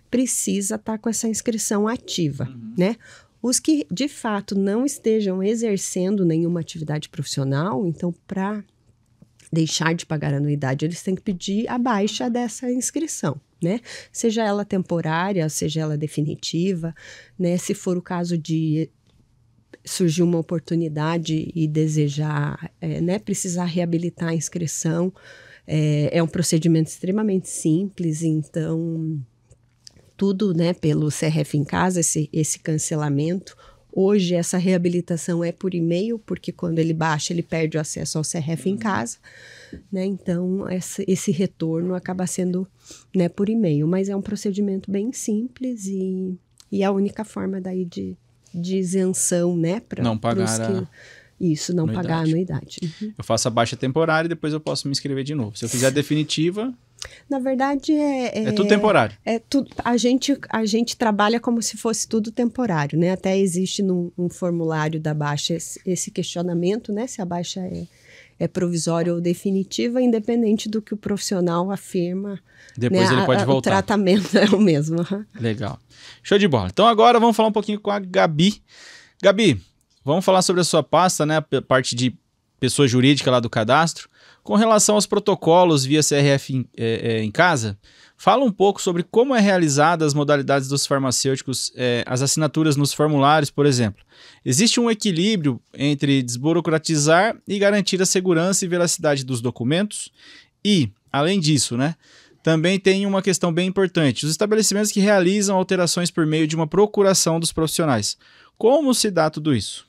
[SPEAKER 3] precisa estar com essa inscrição ativa, né? Os que, de fato, não estejam exercendo nenhuma atividade profissional, então, para deixar de pagar a anuidade, eles têm que pedir a baixa dessa inscrição, né? Seja ela temporária, seja ela definitiva, né? Se for o caso de surgir uma oportunidade e desejar, né, precisar reabilitar a inscrição, é um procedimento extremamente simples, então tudo, né, pelo CRF em casa, esse cancelamento. Hoje, essa reabilitação é por e-mail, porque quando ele baixa, ele perde o acesso ao CRF em casa, né? Então, esse retorno acaba sendo, né, por e-mail. Mas é um procedimento bem simples e a única forma daí de isenção, né?
[SPEAKER 1] Não pagar
[SPEAKER 3] pagar a anuidade.
[SPEAKER 1] Eu faço a baixa temporária e depois eu posso me inscrever de novo. Se eu fizer a definitiva,
[SPEAKER 3] Na verdade,
[SPEAKER 1] É tudo temporário.
[SPEAKER 3] A gente trabalha como se fosse tudo temporário, né? Até existe num formulário da baixa esse questionamento, né? Se a baixa é provisória ou definitiva, independente do que o profissional afirma.
[SPEAKER 1] Depois, né? Ele pode voltar.
[SPEAKER 3] O tratamento é o mesmo.
[SPEAKER 1] Legal. Show de bola. Então agora vamos falar um pouquinho com a Gabi. Gabi, vamos falar sobre a sua pasta, né? A parte de pessoa jurídica lá do cadastro. Com relação aos protocolos via CRF em casa, fala um pouco sobre como é realizada as modalidades dos farmacêuticos, as assinaturas nos formulários, por exemplo. Existe um equilíbrio entre desburocratizar e garantir a segurança e veracidade dos documentos? E, além disso, né, também tem uma questão bem importante. Os estabelecimentos que realizam alterações por meio de uma procuração dos profissionais. Como se dá tudo isso?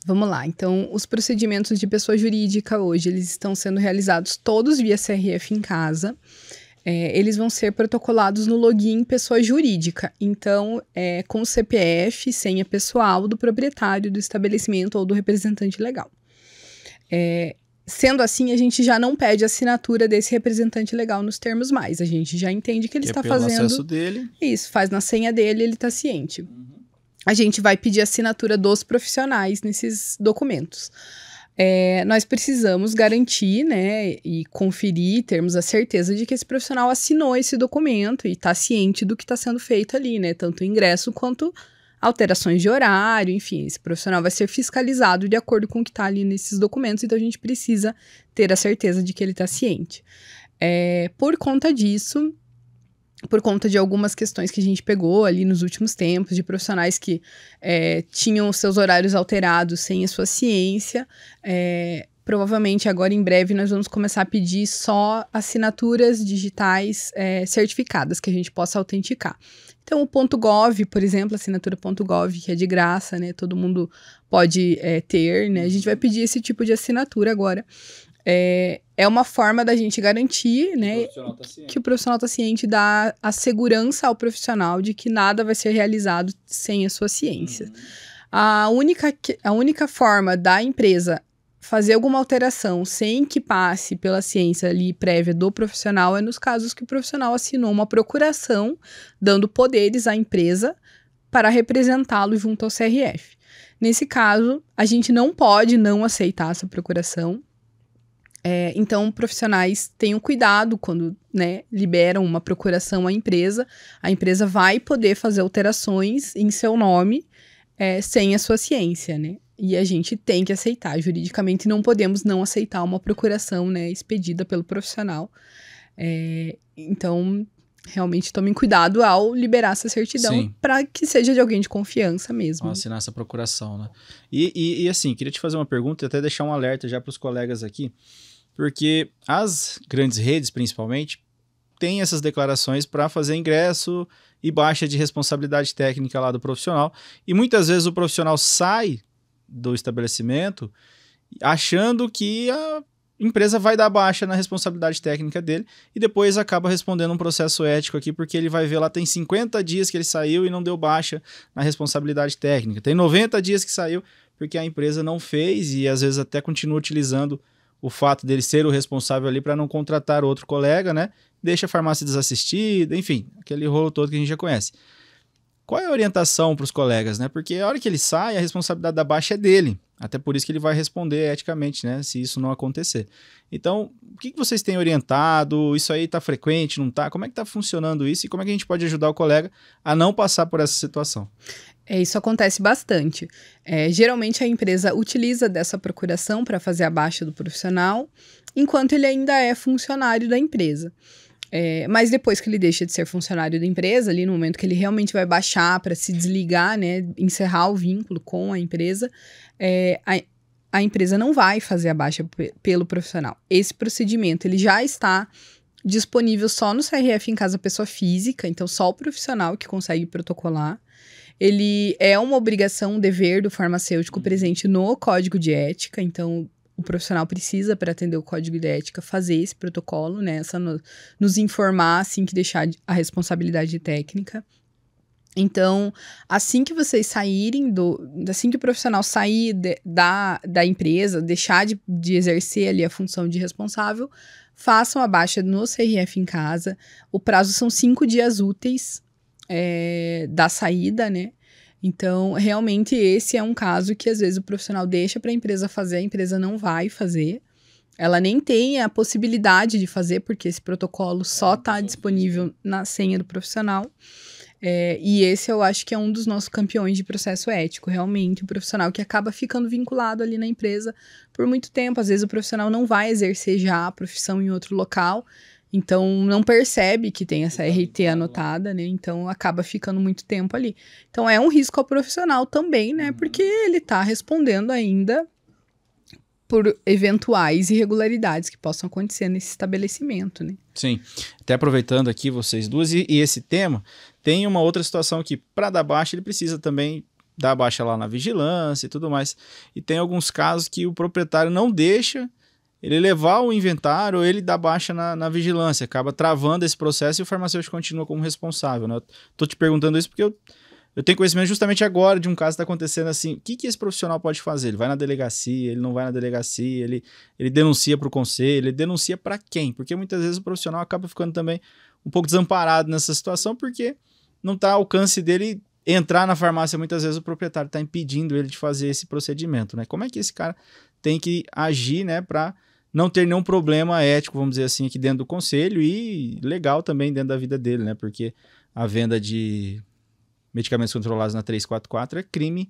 [SPEAKER 2] Vamos lá, então os procedimentos de pessoa jurídica hoje, eles estão sendo realizados todos via CRF em casa, eles vão ser protocolados no login pessoa jurídica, então com o CPF, senha pessoal do proprietário do estabelecimento ou do representante legal. Sendo assim, a gente já não pede a assinatura desse representante legal nos termos mais, a gente já entende que ele está fazendo...
[SPEAKER 1] pelo acesso dele.
[SPEAKER 2] Isso, faz na senha dele, ele está ciente. A gente vai pedir a assinatura dos profissionais nesses documentos. Nós precisamos garantir, né, e conferir, termos a certeza de que esse profissional assinou esse documento e está ciente do que está sendo feito ali, né, tanto o ingresso quanto alterações de horário, enfim, esse profissional vai ser fiscalizado de acordo com o que está ali nesses documentos, então a gente precisa ter a certeza de que ele está ciente. Por conta disso... Por conta de algumas questões que a gente pegou ali nos últimos tempos, de profissionais que tinham seus horários alterados sem a sua ciência, provavelmente agora em breve nós vamos começar a pedir só assinaturas digitais certificadas, que a gente possa autenticar. Então o .gov, por exemplo, a assinatura .gov, que é de graça, né, todo mundo pode ter, né, a gente vai pedir esse tipo de assinatura agora. É uma forma da gente garantir, né, que o profissional está ciente, dá a segurança ao profissional de que nada vai ser realizado sem a sua ciência. A única forma da empresa fazer alguma alteração sem que passe pela ciência ali prévia do profissional é nos casos que o profissional assinou uma procuração dando poderes à empresa para representá-lo junto ao CRF. Nesse caso, a gente não pode não aceitar essa procuração. Então, profissionais tenham cuidado quando, né, liberam uma procuração à empresa. A empresa vai poder fazer alterações em seu nome sem a sua ciência, né? E a gente tem que aceitar juridicamente, não podemos não aceitar uma procuração, né, expedida pelo profissional. Então, realmente tomem cuidado ao liberar essa certidão para que seja de alguém de confiança mesmo.
[SPEAKER 1] Assinar essa procuração, né? E assim, queria te fazer uma pergunta e até deixar um alerta já para os colegas aqui. Porque as grandes redes, principalmente, têm essas declarações para fazer ingresso e baixa de responsabilidade técnica lá do profissional. E muitas vezes o profissional sai do estabelecimento achando que a empresa vai dar baixa na responsabilidade técnica dele e depois acaba respondendo um processo ético aqui, porque ele vai ver lá, tem 50 dias que ele saiu e não deu baixa na responsabilidade técnica. Tem 90 dias que saiu porque a empresa não fez e às vezes até continua utilizando o fato dele ser o responsável ali para não contratar outro colega, né? Deixa a farmácia desassistida, enfim, aquele rolo todo que a gente já conhece. Qual é a orientação para os colegas, né? Porque a hora que ele sai, a responsabilidade da baixa é dele. Até por isso que ele vai responder eticamente, né? Se isso não acontecer. Então, o que vocês têm orientado? Isso aí está frequente, não está? Como é que está funcionando isso? E como é que a gente pode ajudar o colega a não passar por essa situação?
[SPEAKER 2] Isso acontece bastante. Geralmente a empresa utiliza dessa procuração para fazer a baixa do profissional, enquanto ele ainda é funcionário da empresa. Mas depois que ele deixa de ser funcionário da empresa, ali no momento que ele realmente vai baixar para se desligar, né, encerrar o vínculo com a empresa, a empresa não vai fazer a baixa pelo profissional. Esse procedimento ele já está disponível só no CRF em casa pessoa física, então só o profissional que consegue protocolar. Ele é uma obrigação, um dever do farmacêutico presente no Código de Ética, então o profissional precisa, para atender o Código de Ética, fazer esse protocolo, né? Nos informar assim que deixar a responsabilidade técnica. Então, assim que vocês saírem assim que o profissional sair da empresa, deixar de exercer ali a função de responsável, façam a baixa no CRF em casa. O prazo são 5 dias úteis da saída, né? Então, realmente, esse é um caso que, às vezes, o profissional deixa para a empresa fazer, a empresa não vai fazer. Ela nem tem a possibilidade de fazer, porque esse protocolo só está disponível na senha do profissional. E esse eu acho que é um dos nossos campeões de processo ético, realmente, o profissional que acaba ficando vinculado ali na empresa por muito tempo. Às vezes o profissional não vai exercer já a profissão em outro local, então não percebe que tem essa RT anotada, né? Então acaba ficando muito tempo ali. Então é um risco ao profissional também, né? Porque ele está respondendo ainda por eventuais irregularidades que possam acontecer nesse estabelecimento, né?
[SPEAKER 1] Sim. Até aproveitando aqui vocês duas e esse tema, tem uma outra situação que para dar baixa ele precisa também dar baixa lá na vigilância e tudo mais. E tem alguns casos que o proprietário não deixa ele levar o inventário ou ele dá baixa na vigilância, acaba travando esse processo e o farmacêutico continua como responsável, né? Eu tô te perguntando isso porque eu tenho conhecimento justamente agora de um caso que está acontecendo assim. O que esse profissional pode fazer? Ele vai na delegacia, ele não vai na delegacia, ele denuncia para o conselho, ele denuncia para quem? Porque muitas vezes o profissional acaba ficando também um pouco desamparado nessa situação porque não está ao alcance dele entrar na farmácia. Muitas vezes o proprietário está impedindo ele de fazer esse procedimento, né? Como é que esse cara tem que agir, né, para não ter nenhum problema ético, vamos dizer assim, aqui dentro do conselho e legal também dentro da vida dele, né? Porque a venda de medicamentos controlados na 344 é crime,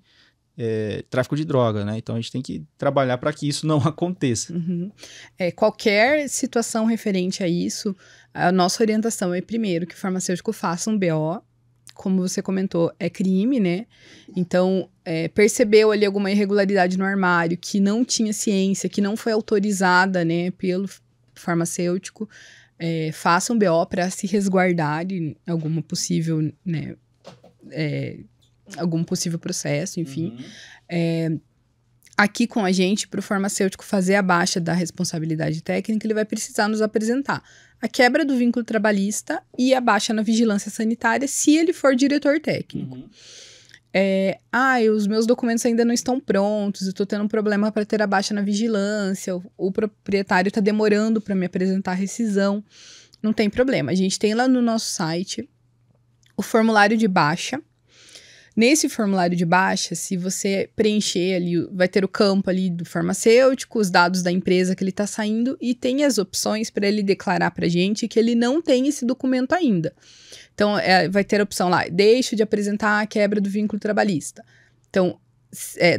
[SPEAKER 1] tráfico de droga, né? Então a gente tem que trabalhar para que isso não aconteça.
[SPEAKER 2] Uhum. Qualquer situação referente a isso, a nossa orientação é primeiro que o farmacêutico faça um BO, como você comentou, é crime, né? Então, percebeu ali alguma irregularidade no armário, que não tinha ciência, que não foi autorizada, né, pelo farmacêutico, faça um BO para se resguardar de alguma possível, né, algum possível processo, enfim. Aqui com a gente, para o farmacêutico fazer a baixa da responsabilidade técnica, ele vai precisar nos apresentar a quebra do vínculo trabalhista e a baixa na vigilância sanitária, se ele for diretor técnico. Os meus documentos ainda não estão prontos, eu estou tendo um problema para ter a baixa na vigilância, o proprietário está demorando para me apresentar a rescisão. Não tem problema, a gente tem lá no nosso site o formulário de baixa. Nesse formulário de baixa, se você preencher ali, vai ter o campo ali do farmacêutico, os dados da empresa que ele está saindo e tem as opções para ele declarar para a gente que ele não tem esse documento ainda. Então, vai ter a opção lá, deixo de apresentar a quebra do vínculo trabalhista. Então,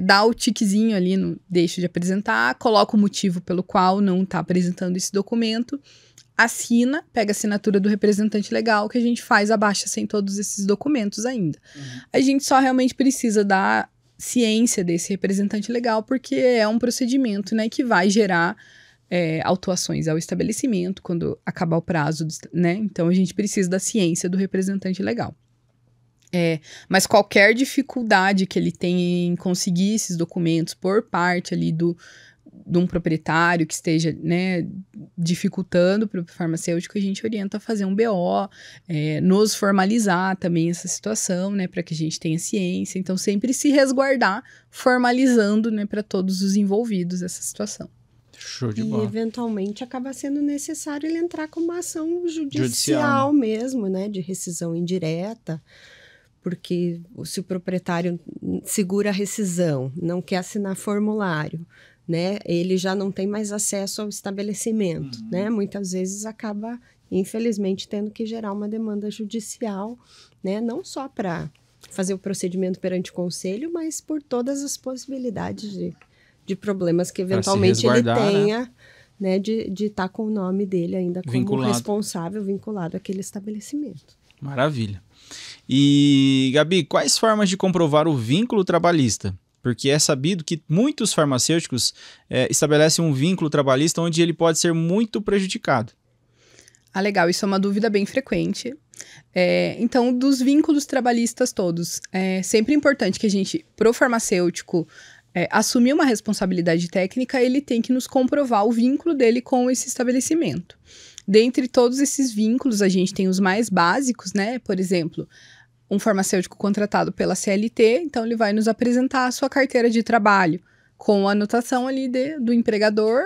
[SPEAKER 2] dá o tiquezinho ali no deixo de apresentar, coloca o motivo pelo qual não está apresentando esse documento, assina, pega a assinatura do representante legal, que a gente faz a baixa sem todos esses documentos ainda. A gente só realmente precisa da ciência desse representante legal, porque é um procedimento, né, que vai gerar autuações ao estabelecimento quando acabar o prazo, né? Então, a gente precisa da ciência do representante legal. Mas qualquer dificuldade que ele tenha em conseguir esses documentos por parte ali de um proprietário que esteja, né, dificultando para o farmacêutico, a gente orienta a fazer um BO, nos formalizar também essa situação, né, para que a gente tenha ciência. Então, sempre se resguardar, formalizando, né, para todos os envolvidos essa situação.
[SPEAKER 1] Show de bola.
[SPEAKER 3] E, eventualmente, acaba sendo necessário ele entrar com uma ação judicial mesmo, né, de rescisão indireta, porque se o proprietário segura a rescisão, não quer assinar formulário, né, ele já não tem mais acesso ao estabelecimento, né, muitas vezes acaba, infelizmente, tendo que gerar uma demanda judicial, né, não só para fazer o procedimento perante o conselho, mas por todas as possibilidades de problemas que eventualmente ele tenha, né, de estar com o nome dele ainda como responsável, vinculado àquele estabelecimento.
[SPEAKER 1] Maravilha. E, Gabi, quais formas de comprovar o vínculo trabalhista? Porque é sabido que muitos farmacêuticos estabelecem um vínculo trabalhista onde ele pode ser muito prejudicado.
[SPEAKER 2] Legal, isso é uma dúvida bem frequente. Então, dos vínculos trabalhistas todos, é sempre importante que a gente, pro farmacêutico, assumir uma responsabilidade técnica, ele tem que nos comprovar o vínculo dele com esse estabelecimento. Dentre todos esses vínculos, a gente tem os mais básicos, né? Por exemplo, um farmacêutico contratado pela CLT, então ele vai nos apresentar a sua carteira de trabalho, com a anotação ali do empregador,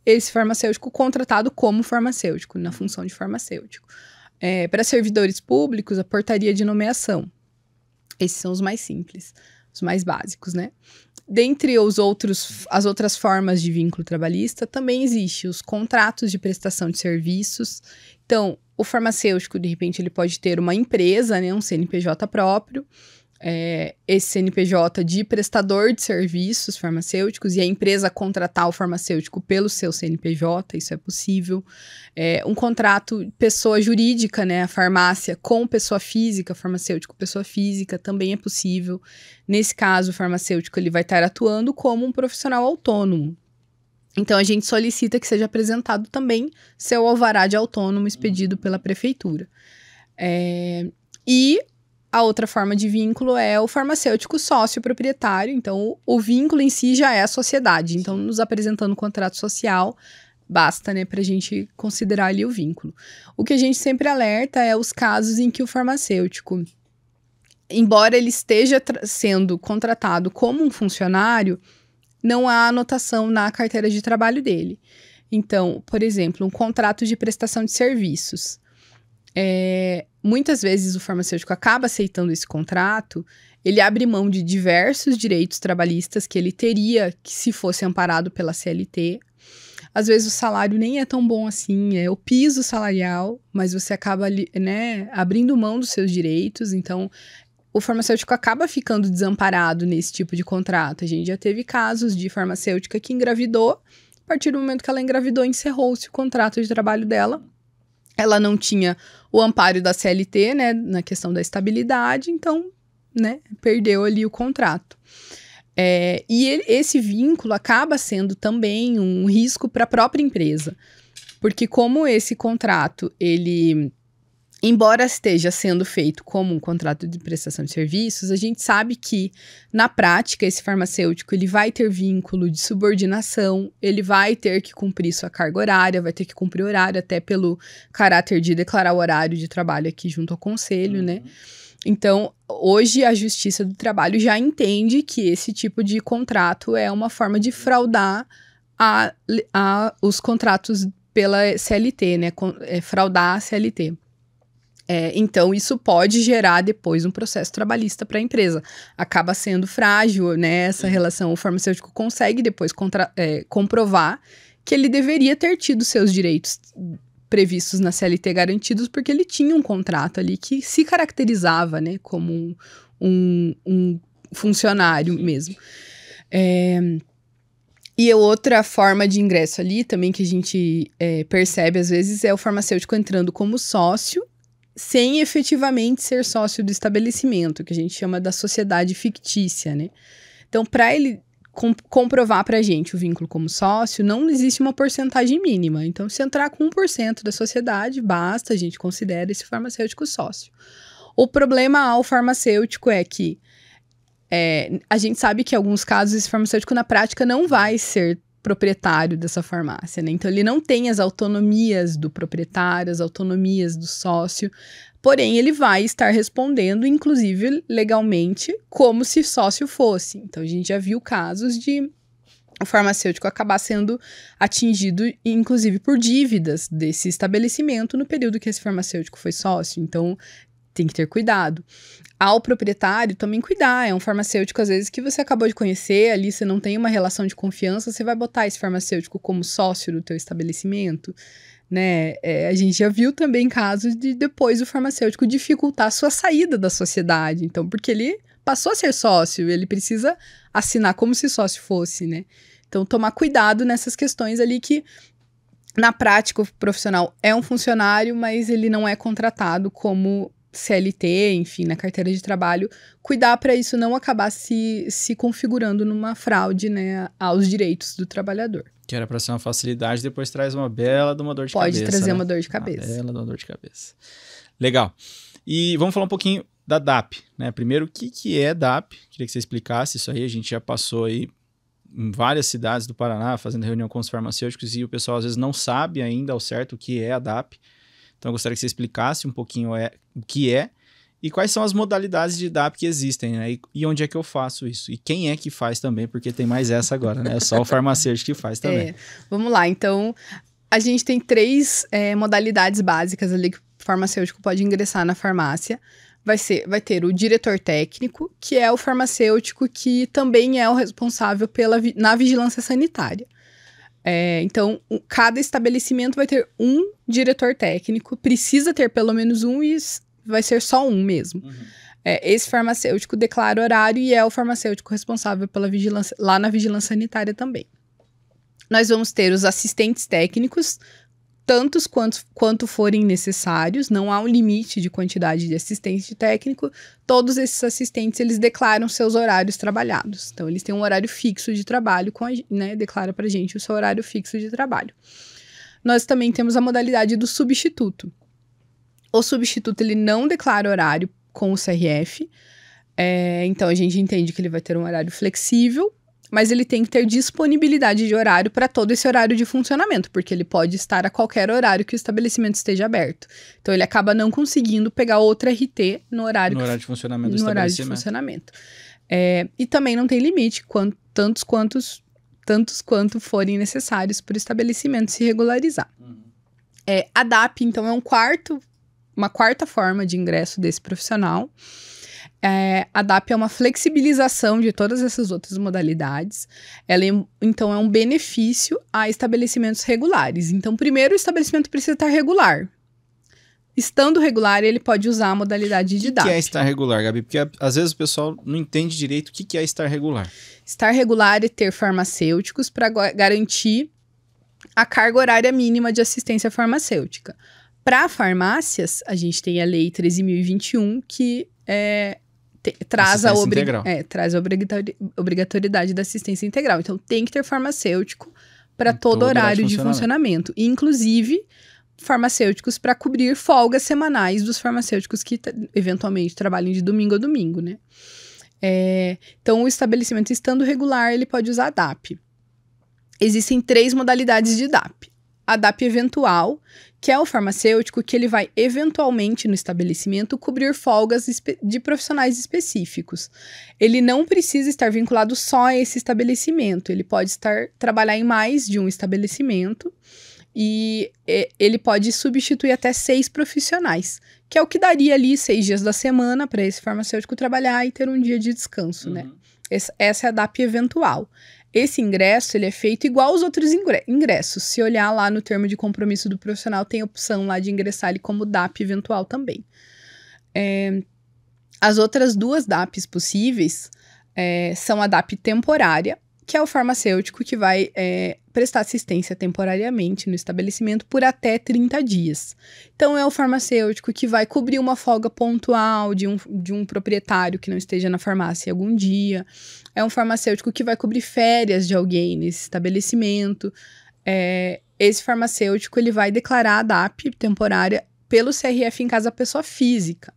[SPEAKER 2] esse farmacêutico contratado como farmacêutico, na função de farmacêutico. Para servidores públicos, a portaria de nomeação. Esses são os mais simples, os mais básicos, né? Dentre as outras formas de vínculo trabalhista, também existe os contratos de prestação de serviços. Então, o farmacêutico, de repente, ele pode ter uma empresa, né, um CNPJ próprio, esse CNPJ de prestador de serviços farmacêuticos, e a empresa contratar o farmacêutico pelo seu CNPJ, isso é possível. Um contrato pessoa jurídica, né, a farmácia com pessoa física, farmacêutico pessoa física, também é possível. Nesse caso, o farmacêutico ele vai estar atuando como um profissional autônomo. Então, a gente solicita que seja apresentado também seu alvará de autônomo expedido pela prefeitura. E a outra forma de vínculo é o farmacêutico sócio-proprietário. Então, o vínculo em si já é a sociedade. Então, nos apresentando o contrato social, basta, né, para a gente considerar ali o vínculo. O que a gente sempre alerta é os casos em que o farmacêutico, embora ele esteja sendo contratado como um funcionário, não há anotação na carteira de trabalho dele. Então, por exemplo, um contrato de prestação de serviços. Muitas vezes o farmacêutico acaba aceitando esse contrato, ele abre mão de diversos direitos trabalhistas que ele teria se fosse amparado pela CLT. Às vezes o salário nem é tão bom assim, é o piso salarial, mas você acaba, né, abrindo mão dos seus direitos. Então, o farmacêutico acaba ficando desamparado nesse tipo de contrato. A gente já teve casos de farmacêutica que engravidou, a partir do momento que ela engravidou, encerrou-se o contrato de trabalho dela. Ela não tinha o amparo da CLT, né, na questão da estabilidade, então, né, perdeu ali o contrato. Esse vínculo acaba sendo também um risco para a própria empresa, porque como esse contrato, ele, embora esteja sendo feito como um contrato de prestação de serviços, a gente sabe que, na prática, esse farmacêutico ele vai ter vínculo de subordinação, ele vai ter que cumprir sua carga horária, vai ter que cumprir horário, até pelo caráter de declarar o horário de trabalho aqui junto ao conselho, né? Então, hoje a Justiça do Trabalho já entende que esse tipo de contrato é uma forma de fraudar os contratos pela CLT, né? Fraudar a CLT. Então, isso pode gerar depois um processo trabalhista para a empresa. Acaba sendo frágil, né, essa relação. O farmacêutico consegue depois comprovar que ele deveria ter tido seus direitos previstos na CLT garantidos, porque ele tinha um contrato ali que se caracterizava, né, como um funcionário mesmo. E outra forma de ingresso ali também que a gente percebe às vezes é o farmacêutico entrando como sócio, sem efetivamente ser sócio do estabelecimento, que a gente chama da sociedade fictícia, né? Então, para ele comprovar para a gente o vínculo como sócio, não existe uma porcentagem mínima. Então, se entrar com 1% da sociedade, basta, a gente considera esse farmacêutico sócio. O problema ao farmacêutico é que a gente sabe que em alguns casos esse farmacêutico na prática não vai ser proprietário dessa farmácia, né? Então, ele não tem as autonomias do proprietário, as autonomias do sócio, porém, ele vai estar respondendo, inclusive, legalmente, como se sócio fosse. Então, a gente já viu casos de o farmacêutico acabar sendo atingido, inclusive, por dívidas desse estabelecimento no período que esse farmacêutico foi sócio. Então, tem que ter cuidado. Ao proprietário também cuidar, é um farmacêutico às vezes que você acabou de conhecer, ali você não tem uma relação de confiança, você vai botar esse farmacêutico como sócio do teu estabelecimento, né? A gente já viu também casos de depois o farmacêutico dificultar a sua saída da sociedade, então porque ele passou a ser sócio, ele precisa assinar como se sócio fosse, né? Então tomar cuidado nessas questões ali que na prática o profissional é um funcionário, mas ele não é contratado como CLT, enfim, na carteira de trabalho, cuidar para isso não acabar se configurando numa fraude, né, aos direitos do trabalhador.
[SPEAKER 1] Que era para ser uma facilidade, depois traz uma bela de uma dor de cabeça.
[SPEAKER 2] Pode trazer, né, uma dor de
[SPEAKER 1] Uma
[SPEAKER 2] cabeça.
[SPEAKER 1] bela de uma dor de cabeça. Legal. E vamos falar um pouquinho da DAP, né? Primeiro, o que é DAP? Queria que você explicasse isso aí. A gente já passou aí em várias cidades do Paraná fazendo reunião com os farmacêuticos e o pessoal às vezes não sabe ainda ao certo o que é a DAP. Então, eu gostaria que você explicasse um pouquinho o que é E quais são as modalidades de DAP que existem, né? E onde é que eu faço isso? E quem é que faz também? Porque tem mais essa agora, né? É só o farmacêutico que faz também.
[SPEAKER 2] Vamos lá, então, a gente tem 3 modalidades básicas ali que o farmacêutico pode ingressar na farmácia. Vai ter o diretor técnico, que é o farmacêutico que também é o responsável na vigilância sanitária. Então, cada estabelecimento vai ter um diretor técnico, precisa ter pelo menos um e vai ser só um mesmo. Uhum. Esse farmacêutico declara horário e é o farmacêutico responsável pela vigilância, lá na vigilância sanitária também. Nós vamos ter os assistentes técnicos, tantos quanto forem necessários, não há um limite de quantidade de assistente técnico. Todos esses assistentes, eles declaram seus horários trabalhados. Então, eles têm um horário fixo de trabalho, declara pra gente o seu horário fixo de trabalho. Nós também temos a modalidade do substituto. O substituto, ele não declara horário com o CRF, então a gente entende que ele vai ter um horário flexível, mas ele tem que ter disponibilidade de horário para todo esse horário de funcionamento, porque ele pode estar a qualquer horário que o estabelecimento esteja aberto. Então, ele acaba não conseguindo pegar outra RT no horário
[SPEAKER 1] de funcionamento do estabelecimento.
[SPEAKER 2] Horário de funcionamento. E também não tem limite, tantos quanto forem necessários para o estabelecimento se regularizar. Uhum. A DAP, então, é uma quarta forma de ingresso desse profissional. A DAP é uma flexibilização de todas essas outras modalidades. Ela, então, é um benefício a estabelecimentos regulares. Então, primeiro, o estabelecimento precisa estar regular. Estando regular, ele pode usar a modalidade de DAP.
[SPEAKER 1] O que é estar regular, Gabi? Porque às vezes o pessoal não entende direito o que é estar regular.
[SPEAKER 2] Estar regular é ter farmacêuticos para garantir a carga horária mínima de assistência farmacêutica. Para farmácias, a gente tem a Lei 13.021, que traz a obrigatoriedade da assistência integral. Então, tem que ter farmacêutico para todo horário de funcionamento. Inclusive, farmacêuticos para cobrir folgas semanais dos farmacêuticos que, eventualmente, trabalham de domingo a domingo, né? Então, o estabelecimento estando regular, ele pode usar a DAP. Existem 3 modalidades de DAP. A DAP eventual, que é o farmacêutico que ele vai eventualmente no estabelecimento cobrir folgas de profissionais específicos. Ele não precisa estar vinculado só a esse estabelecimento, ele pode trabalhar em mais de um estabelecimento e ele pode substituir até 6 profissionais, que é o que daria ali 6 dias da semana para esse farmacêutico trabalhar e ter um dia de descanso, né? Essa é a DAP eventual. Esse ingresso, ele é feito igual aos outros ingressos. Se olhar lá no termo de compromisso do profissional, tem a opção lá de ingressar ele como DAP eventual também. As outras 2 DAPs possíveis são a DAP temporária, que é o farmacêutico que vai prestar assistência temporariamente no estabelecimento por até 30 dias. Então, é o farmacêutico que vai cobrir uma folga pontual de um proprietário que não esteja na farmácia algum dia. É um farmacêutico que vai cobrir férias de alguém nesse estabelecimento. Esse farmacêutico, ele vai declarar a DAP temporária pelo CRF em casa pessoa física.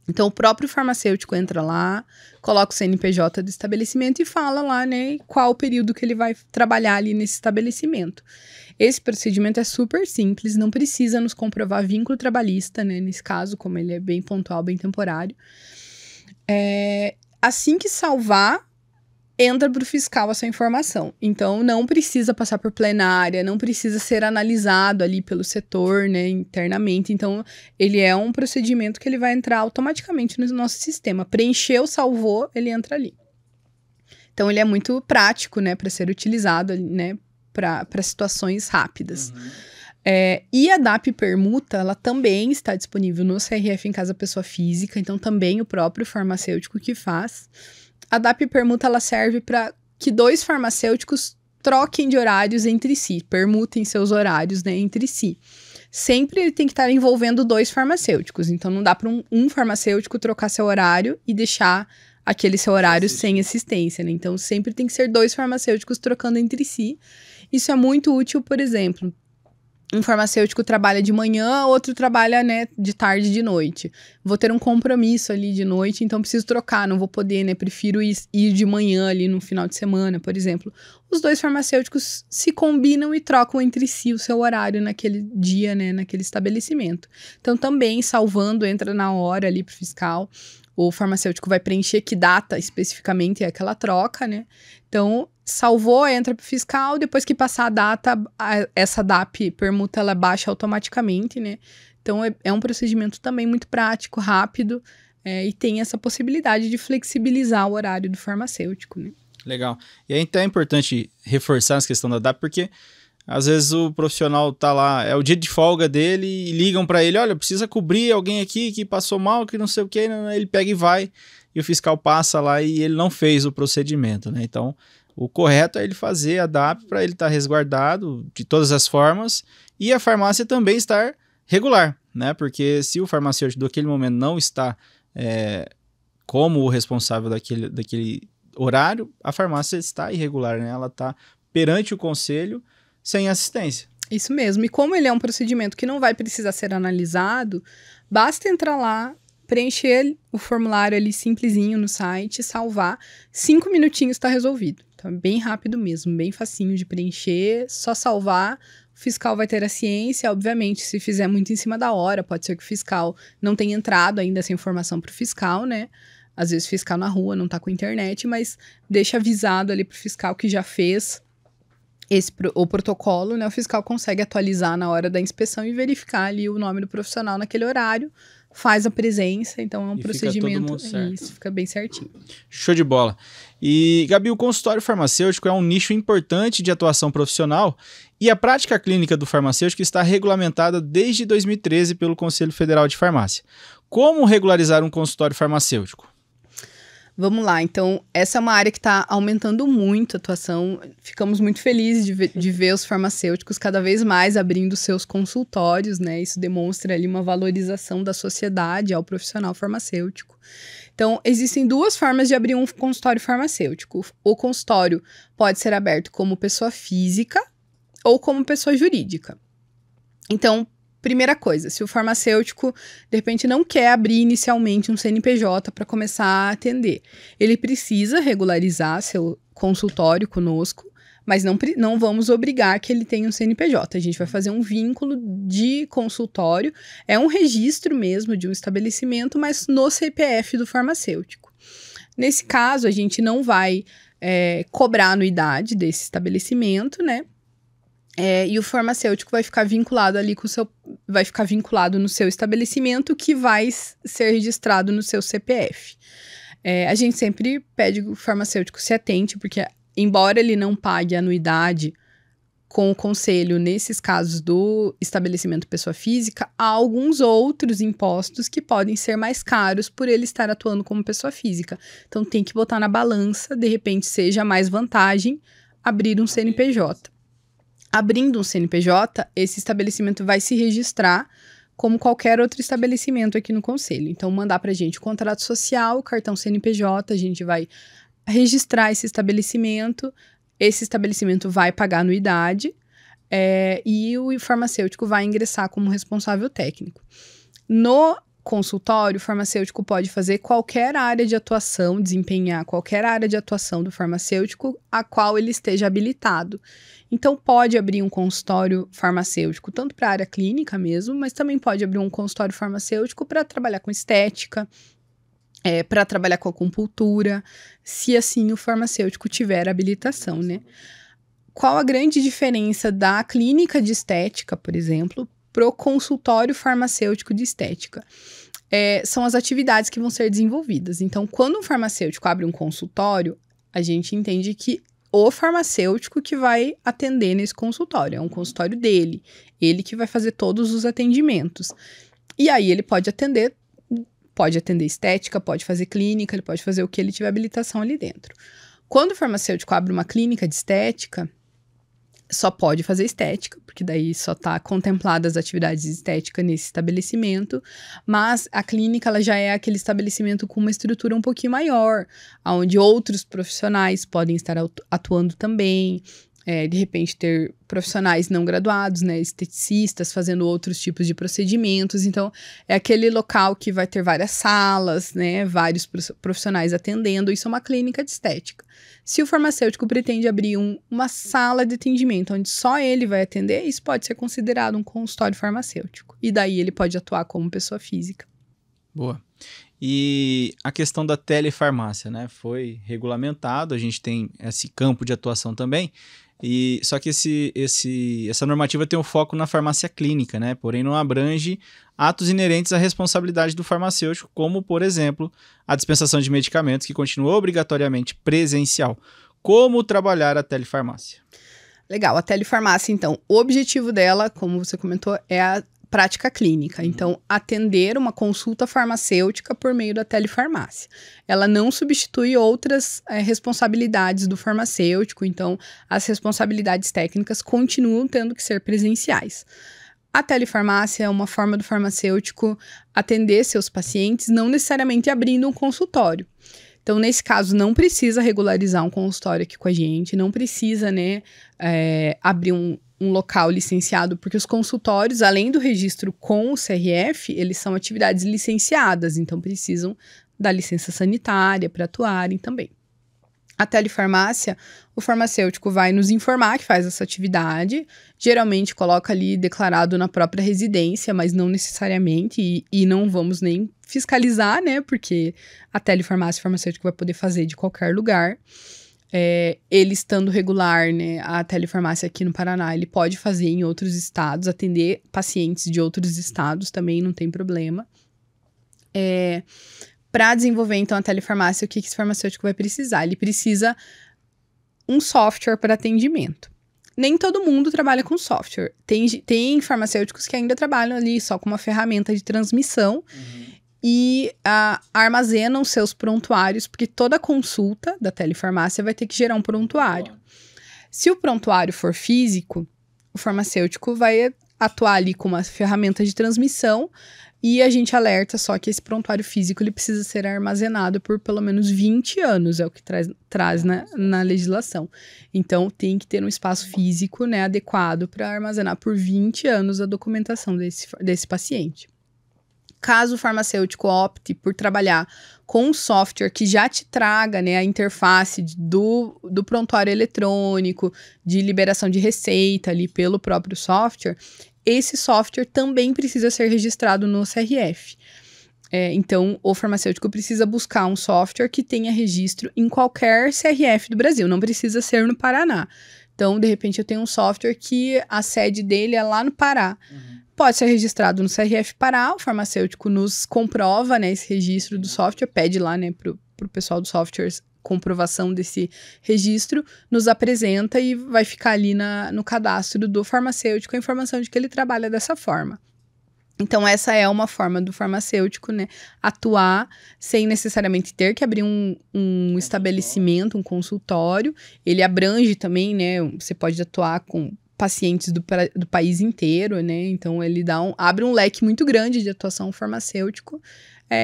[SPEAKER 2] Então, o próprio farmacêutico entra lá, coloca o CNPJ do estabelecimento e fala lá, né, qual o período que ele vai trabalhar ali nesse estabelecimento. Esse procedimento é super simples, não precisa nos comprovar vínculo trabalhista, né, nesse caso, como ele é bem pontual, bem temporário. Assim que salvar, entra para o fiscal essa informação. Então, não precisa passar por plenária, não precisa ser analisado ali pelo setor, né, internamente. Então, ele é um procedimento que ele vai entrar automaticamente no nosso sistema. Preencheu, salvou, ele entra ali. Então, ele é muito prático, né, para ser utilizado, né, para situações rápidas. E a DAP permuta, ela também está disponível no CRF em casa pessoa física, então também o próprio farmacêutico que faz. A DAP permuta, ela serve para que 2 farmacêuticos troquem de horários entre si, permutem seus horários, né, entre si. Sempre ele tem que estar envolvendo 2 farmacêuticos, então não dá para um farmacêutico trocar seu horário e deixar aquele seu horário sem assistência, né? Então sempre tem que ser 2 farmacêuticos trocando entre si. Isso é muito útil, por exemplo, um farmacêutico trabalha de manhã, outro trabalha, né, de tarde e de noite. Vou ter um compromisso ali de noite, então preciso trocar, não vou poder, né, prefiro ir de manhã ali no final de semana, por exemplo. Os dois farmacêuticos se combinam e trocam entre si o seu horário naquele dia, né, naquele estabelecimento. Então também, salvando, entra na hora ali pro fiscal, o farmacêutico vai preencher que data especificamente é aquela troca, né? Então, salvou, entra para o fiscal, depois que passar a data, essa DAP permuta, ela baixa automaticamente, né? Então, é um procedimento também muito prático, rápido, e tem essa possibilidade de flexibilizar o horário do farmacêutico, né?
[SPEAKER 1] Legal. E aí, então, é importante reforçar essa questão da DAP, porque às vezes o profissional tá lá, é o dia de folga dele e ligam para ele, olha, precisa cobrir alguém aqui que passou mal, que não sei o que, ele pega e vai, e o fiscal passa lá e ele não fez o procedimento, né? Então, o correto é ele fazer a DAP para ele estar resguardado de todas as formas e a farmácia também estar regular, né? Porque se o farmacêutico daquele momento não está como o responsável daquele horário, a farmácia está irregular, né? Ela está perante o conselho sem assistência.
[SPEAKER 2] Isso mesmo. E como ele é um procedimento que não vai precisar ser analisado, basta entrar lá, preencher o formulário ali simplesinho no site, salvar, 5 minutinhos está resolvido. Então é bem rápido mesmo, bem facinho de preencher, só salvar, o fiscal vai ter a ciência, obviamente, se fizer muito em cima da hora, pode ser que o fiscal não tenha entrado ainda essa informação para o fiscal, né? Às vezes o fiscal na rua não está com internet, mas deixa avisado ali para o fiscal que já fez o protocolo, né? O fiscal consegue atualizar na hora da inspeção e verificar ali o nome do profissional naquele horário, faz a presença, então é um procedimento, isso, fica bem certinho.
[SPEAKER 1] Show de bola. E, Gabi, o consultório farmacêutico é um nicho importante de atuação profissional e a prática clínica do farmacêutico está regulamentada desde 2013 pelo Conselho Federal de Farmácia. Como regularizar um consultório farmacêutico?
[SPEAKER 2] Vamos lá, então, essa é uma área que está aumentando muito a atuação. Ficamos muito felizes de ver os farmacêuticos cada vez mais abrindo seus consultórios, né? Isso demonstra ali uma valorização da sociedade ao profissional farmacêutico. Então, existem duas formas de abrir um consultório farmacêutico. O consultório pode ser aberto como pessoa física ou como pessoa jurídica. Então, primeira coisa, se o farmacêutico, de repente, não quer abrir inicialmente um CNPJ para começar a atender, ele precisa regularizar seu consultório conosco, mas não vamos obrigar que ele tenha um CNPJ. A gente vai fazer um vínculo de consultório, é um registro mesmo de um estabelecimento, mas no CPF do farmacêutico. Nesse caso, a gente não vai cobrar a anuidade desse estabelecimento, né? E o farmacêutico vai ficar vinculado ali vai ficar vinculado no seu estabelecimento que vai ser registrado no seu CPF. A gente sempre pede que o farmacêutico se atente, porque embora ele não pague anuidade com o conselho nesses casos do estabelecimento pessoa física, há alguns outros impostos que podem ser mais caros por ele estar atuando como pessoa física. Então tem que botar na balança, de repente seja mais vantagem abrir um CNPJ. Abrindo um CNPJ, esse estabelecimento vai se registrar como qualquer outro estabelecimento aqui no conselho. Então, mandar para a gente o contrato social, o cartão CNPJ, a gente vai registrar esse estabelecimento vai pagar anuidade e o farmacêutico vai ingressar como responsável técnico. No consultório, o farmacêutico pode fazer qualquer área de atuação, desempenhar qualquer área de atuação do farmacêutico a qual ele esteja habilitado. Então, pode abrir um consultório farmacêutico, tanto para a área clínica mesmo, mas também pode abrir um consultório farmacêutico para trabalhar com estética, para trabalhar com acupuntura, se assim o farmacêutico tiver habilitação, né? Qual a grande diferença da clínica de estética, por exemplo, pro consultório farmacêutico de estética? São as atividades que vão ser desenvolvidas. Então, quando um farmacêutico abre um consultório, a gente entende que o farmacêutico que vai atender nesse consultório, é um consultório dele, ele que vai fazer todos os atendimentos. E aí ele pode atender estética, pode fazer clínica, ele pode fazer o que ele tiver habilitação ali dentro. Quando o farmacêutico abre uma clínica de estética, só pode fazer estética, porque daí só está contempladas as atividades de estética nesse estabelecimento, mas a clínica ela já é aquele estabelecimento com uma estrutura um pouquinho maior, onde outros profissionais podem estar atuando também, de repente ter profissionais não graduados, né, esteticistas fazendo outros tipos de procedimentos. Então, é aquele local que vai ter várias salas, né, vários profissionais atendendo. Isso é uma clínica de estética. Se o farmacêutico pretende abrir uma sala de atendimento onde só ele vai atender, isso pode ser considerado um consultório farmacêutico. E daí ele pode atuar como pessoa física.
[SPEAKER 1] Boa. E a questão da telefarmácia, né? Foi regulamentado, a gente tem esse campo de atuação também. Só que essa normativa tem um foco na farmácia clínica, né? Porém, não abrange atos inerentes à responsabilidade do farmacêutico, como, por exemplo, a dispensação de medicamentos, que continua obrigatoriamente presencial. Como trabalhar a telefarmácia?
[SPEAKER 2] Legal, a telefarmácia, então, o objetivo dela, como você comentou, é a prática clínica. Então, atender uma consulta farmacêutica por meio da telefarmácia. Ela não substitui outras responsabilidades do farmacêutico, então as responsabilidades técnicas continuam tendo que ser presenciais. A telefarmácia é uma forma do farmacêutico atender seus pacientes, não necessariamente abrindo um consultório. Então, nesse caso, não precisa regularizar um consultório aqui com a gente, não precisa, né, abrir um local licenciado, porque os consultórios, além do registro com o CRF, eles são atividades licenciadas, então precisam da licença sanitária para atuarem também. A telefarmácia, o farmacêutico vai nos informar que faz essa atividade, geralmente coloca ali declarado na própria residência, mas não necessariamente, e não vamos nem fiscalizar, né, porque a telefarmácia, o farmacêutico vai poder fazer de qualquer lugar. Ele estando regular, né, a telefarmácia aqui no Paraná, ele pode fazer em outros estados, atender pacientes de outros estados também, não tem problema. Para desenvolver, então, a telefarmácia, o que esse farmacêutico vai precisar? Ele precisa um software para atendimento. Nem todo mundo trabalha com software. Tem farmacêuticos que ainda trabalham ali só com uma ferramenta de transmissão, e armazenam seus prontuários, porque toda consulta da telefarmácia vai ter que gerar um prontuário. Se o prontuário for físico, o farmacêutico vai atuar ali com uma ferramenta de transmissão, e a gente alerta só que esse prontuário físico ele precisa ser armazenado por pelo menos 20 anos, é o que traz na legislação. Então, tem que ter um espaço físico, né, adequado para armazenar por 20 anos a documentação desse paciente. Caso o farmacêutico opte por trabalhar com um software que já te traga, né, a interface do prontuário eletrônico, de liberação de receita ali pelo próprio software, esse software também precisa ser registrado no CRF. Então, o farmacêutico precisa buscar um software que tenha registro em qualquer CRF do Brasil, não precisa ser no Paraná. Então, de repente, eu tenho um software que a sede dele é lá no Pará. Pode ser registrado no CRF Pará, o farmacêutico nos comprova, né, esse registro do software, pede lá, né, pro pessoal dos softwares comprovação desse registro, nos apresenta e vai ficar ali no cadastro do farmacêutico a informação de que ele trabalha dessa forma. Então, essa é uma forma do farmacêutico, né, atuar sem necessariamente ter que abrir um estabelecimento, um consultório. Ele abrange também, né, você pode atuar com pacientes do país inteiro, né? Então, ele abre um leque muito grande de atuação farmacêutico,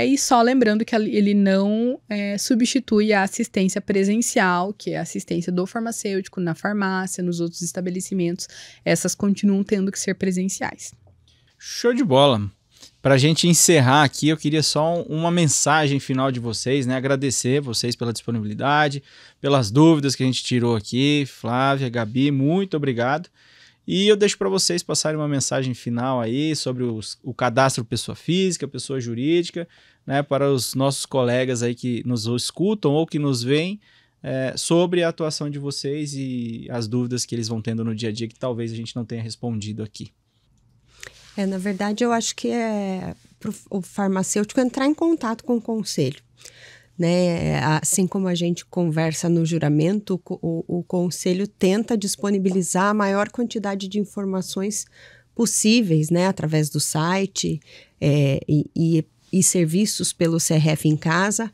[SPEAKER 2] e só lembrando que ele não substitui a assistência presencial, que é a assistência do farmacêutico na farmácia, nos outros estabelecimentos. Essas continuam tendo que ser presenciais.
[SPEAKER 1] Show de bola! Para a gente encerrar aqui, eu queria só uma mensagem final de vocês, né? Agradecer vocês pela disponibilidade, pelas dúvidas que a gente tirou aqui. Flávia, Gabi, muito obrigado. E eu deixo para vocês passarem uma mensagem final aí sobre o cadastro pessoa física, pessoa jurídica, né? Para os nossos colegas aí que nos escutam ou que nos veem, sobre a atuação de vocês e as dúvidas que eles vão tendo no dia a dia que talvez a gente não tenha respondido aqui.
[SPEAKER 3] Na verdade, eu acho que é para o farmacêutico entrar em contato com o conselho, né? Assim como a gente conversa no juramento, o conselho tenta disponibilizar a maior quantidade de informações possíveis, né? Através do site e serviços pelo CRF em casa.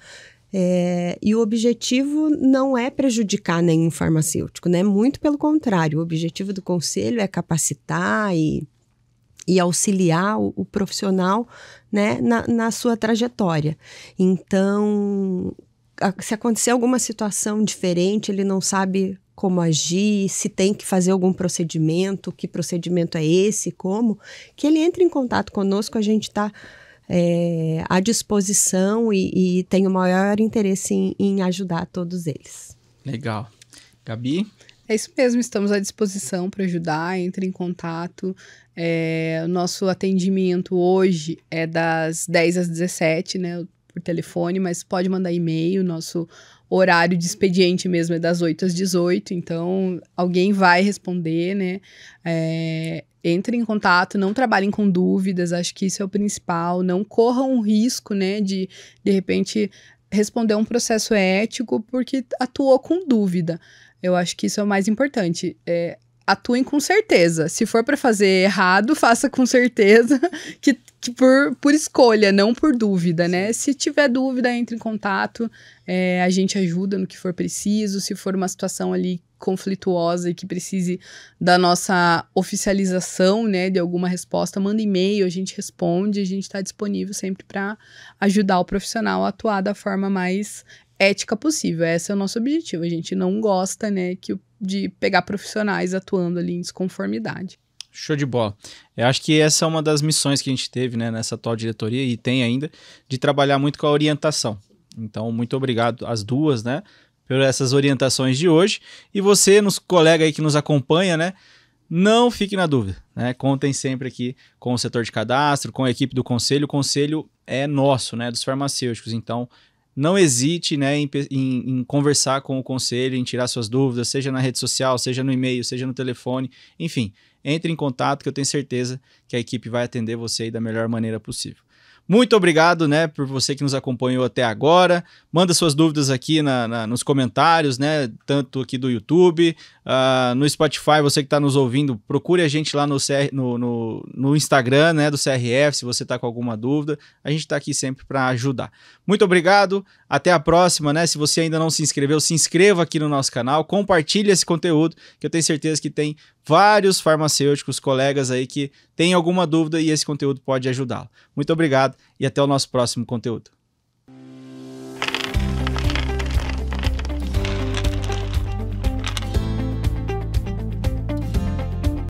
[SPEAKER 3] E o objetivo não é prejudicar nenhum farmacêutico, né? Muito pelo contrário, o objetivo do conselho é capacitar e auxiliar o profissional, né, na sua trajetória. Então, se acontecer alguma situação diferente, ele não sabe como agir, se tem que fazer algum procedimento, que procedimento é esse, como, que ele entre em contato conosco, a gente está à disposição e tem o maior interesse em ajudar todos eles.
[SPEAKER 1] Legal. Gabi?
[SPEAKER 2] É isso mesmo, estamos à disposição para ajudar, entre em contato. O nosso atendimento hoje é das 10 às 17, né, por telefone, mas pode mandar e-mail, nosso horário de expediente mesmo é das 8 às 18, então alguém vai responder, né? Entrem em contato, não trabalhem com dúvidas, acho que isso é o principal, não corram o risco, né, de repente, responder um processo ético porque atuou com dúvida. Eu acho que isso é o mais importante. Atuem com certeza. Se for para fazer errado, faça com certeza que por escolha, não por dúvida, né? Se tiver dúvida, entre em contato. A gente ajuda no que for preciso. Se for uma situação ali conflituosa e que precise da nossa oficialização, né, de alguma resposta, manda e-mail, a gente responde. A gente está disponível sempre para ajudar o profissional a atuar da forma mais ética possível. Esse é o nosso objetivo. A gente não gosta, né, de pegar profissionais atuando ali em desconformidade.
[SPEAKER 1] Show de bola. Eu acho que essa é uma das missões que a gente teve, né, nessa atual diretoria, e tem ainda, de trabalhar muito com a orientação. Então, muito obrigado às duas, né, por essas orientações de hoje. E você, colega aí que nos acompanha, né, não fique na dúvida, né, contem sempre aqui com o setor de cadastro, com a equipe do conselho. O conselho é nosso, né, dos farmacêuticos. Então, não hesite, né, em conversar com o conselho, em tirar suas dúvidas, seja na rede social, seja no e-mail, seja no telefone, enfim, entre em contato que eu tenho certeza que a equipe vai atender você aí da melhor maneira possível. Muito obrigado, né, por você que nos acompanhou até agora. Manda suas dúvidas aqui nos comentários, né, tanto aqui do YouTube, no Spotify. Você que está nos ouvindo, procure a gente lá no Instagram, né, do CRF, se você está com alguma dúvida. A gente está aqui sempre para ajudar. Muito obrigado, até a próxima, né? Se você ainda não se inscreveu, se inscreva aqui no nosso canal, compartilhe esse conteúdo, que eu tenho certeza que tem vários farmacêuticos, colegas aí que têm alguma dúvida e esse conteúdo pode ajudá-lo. Muito obrigado e até o nosso próximo conteúdo.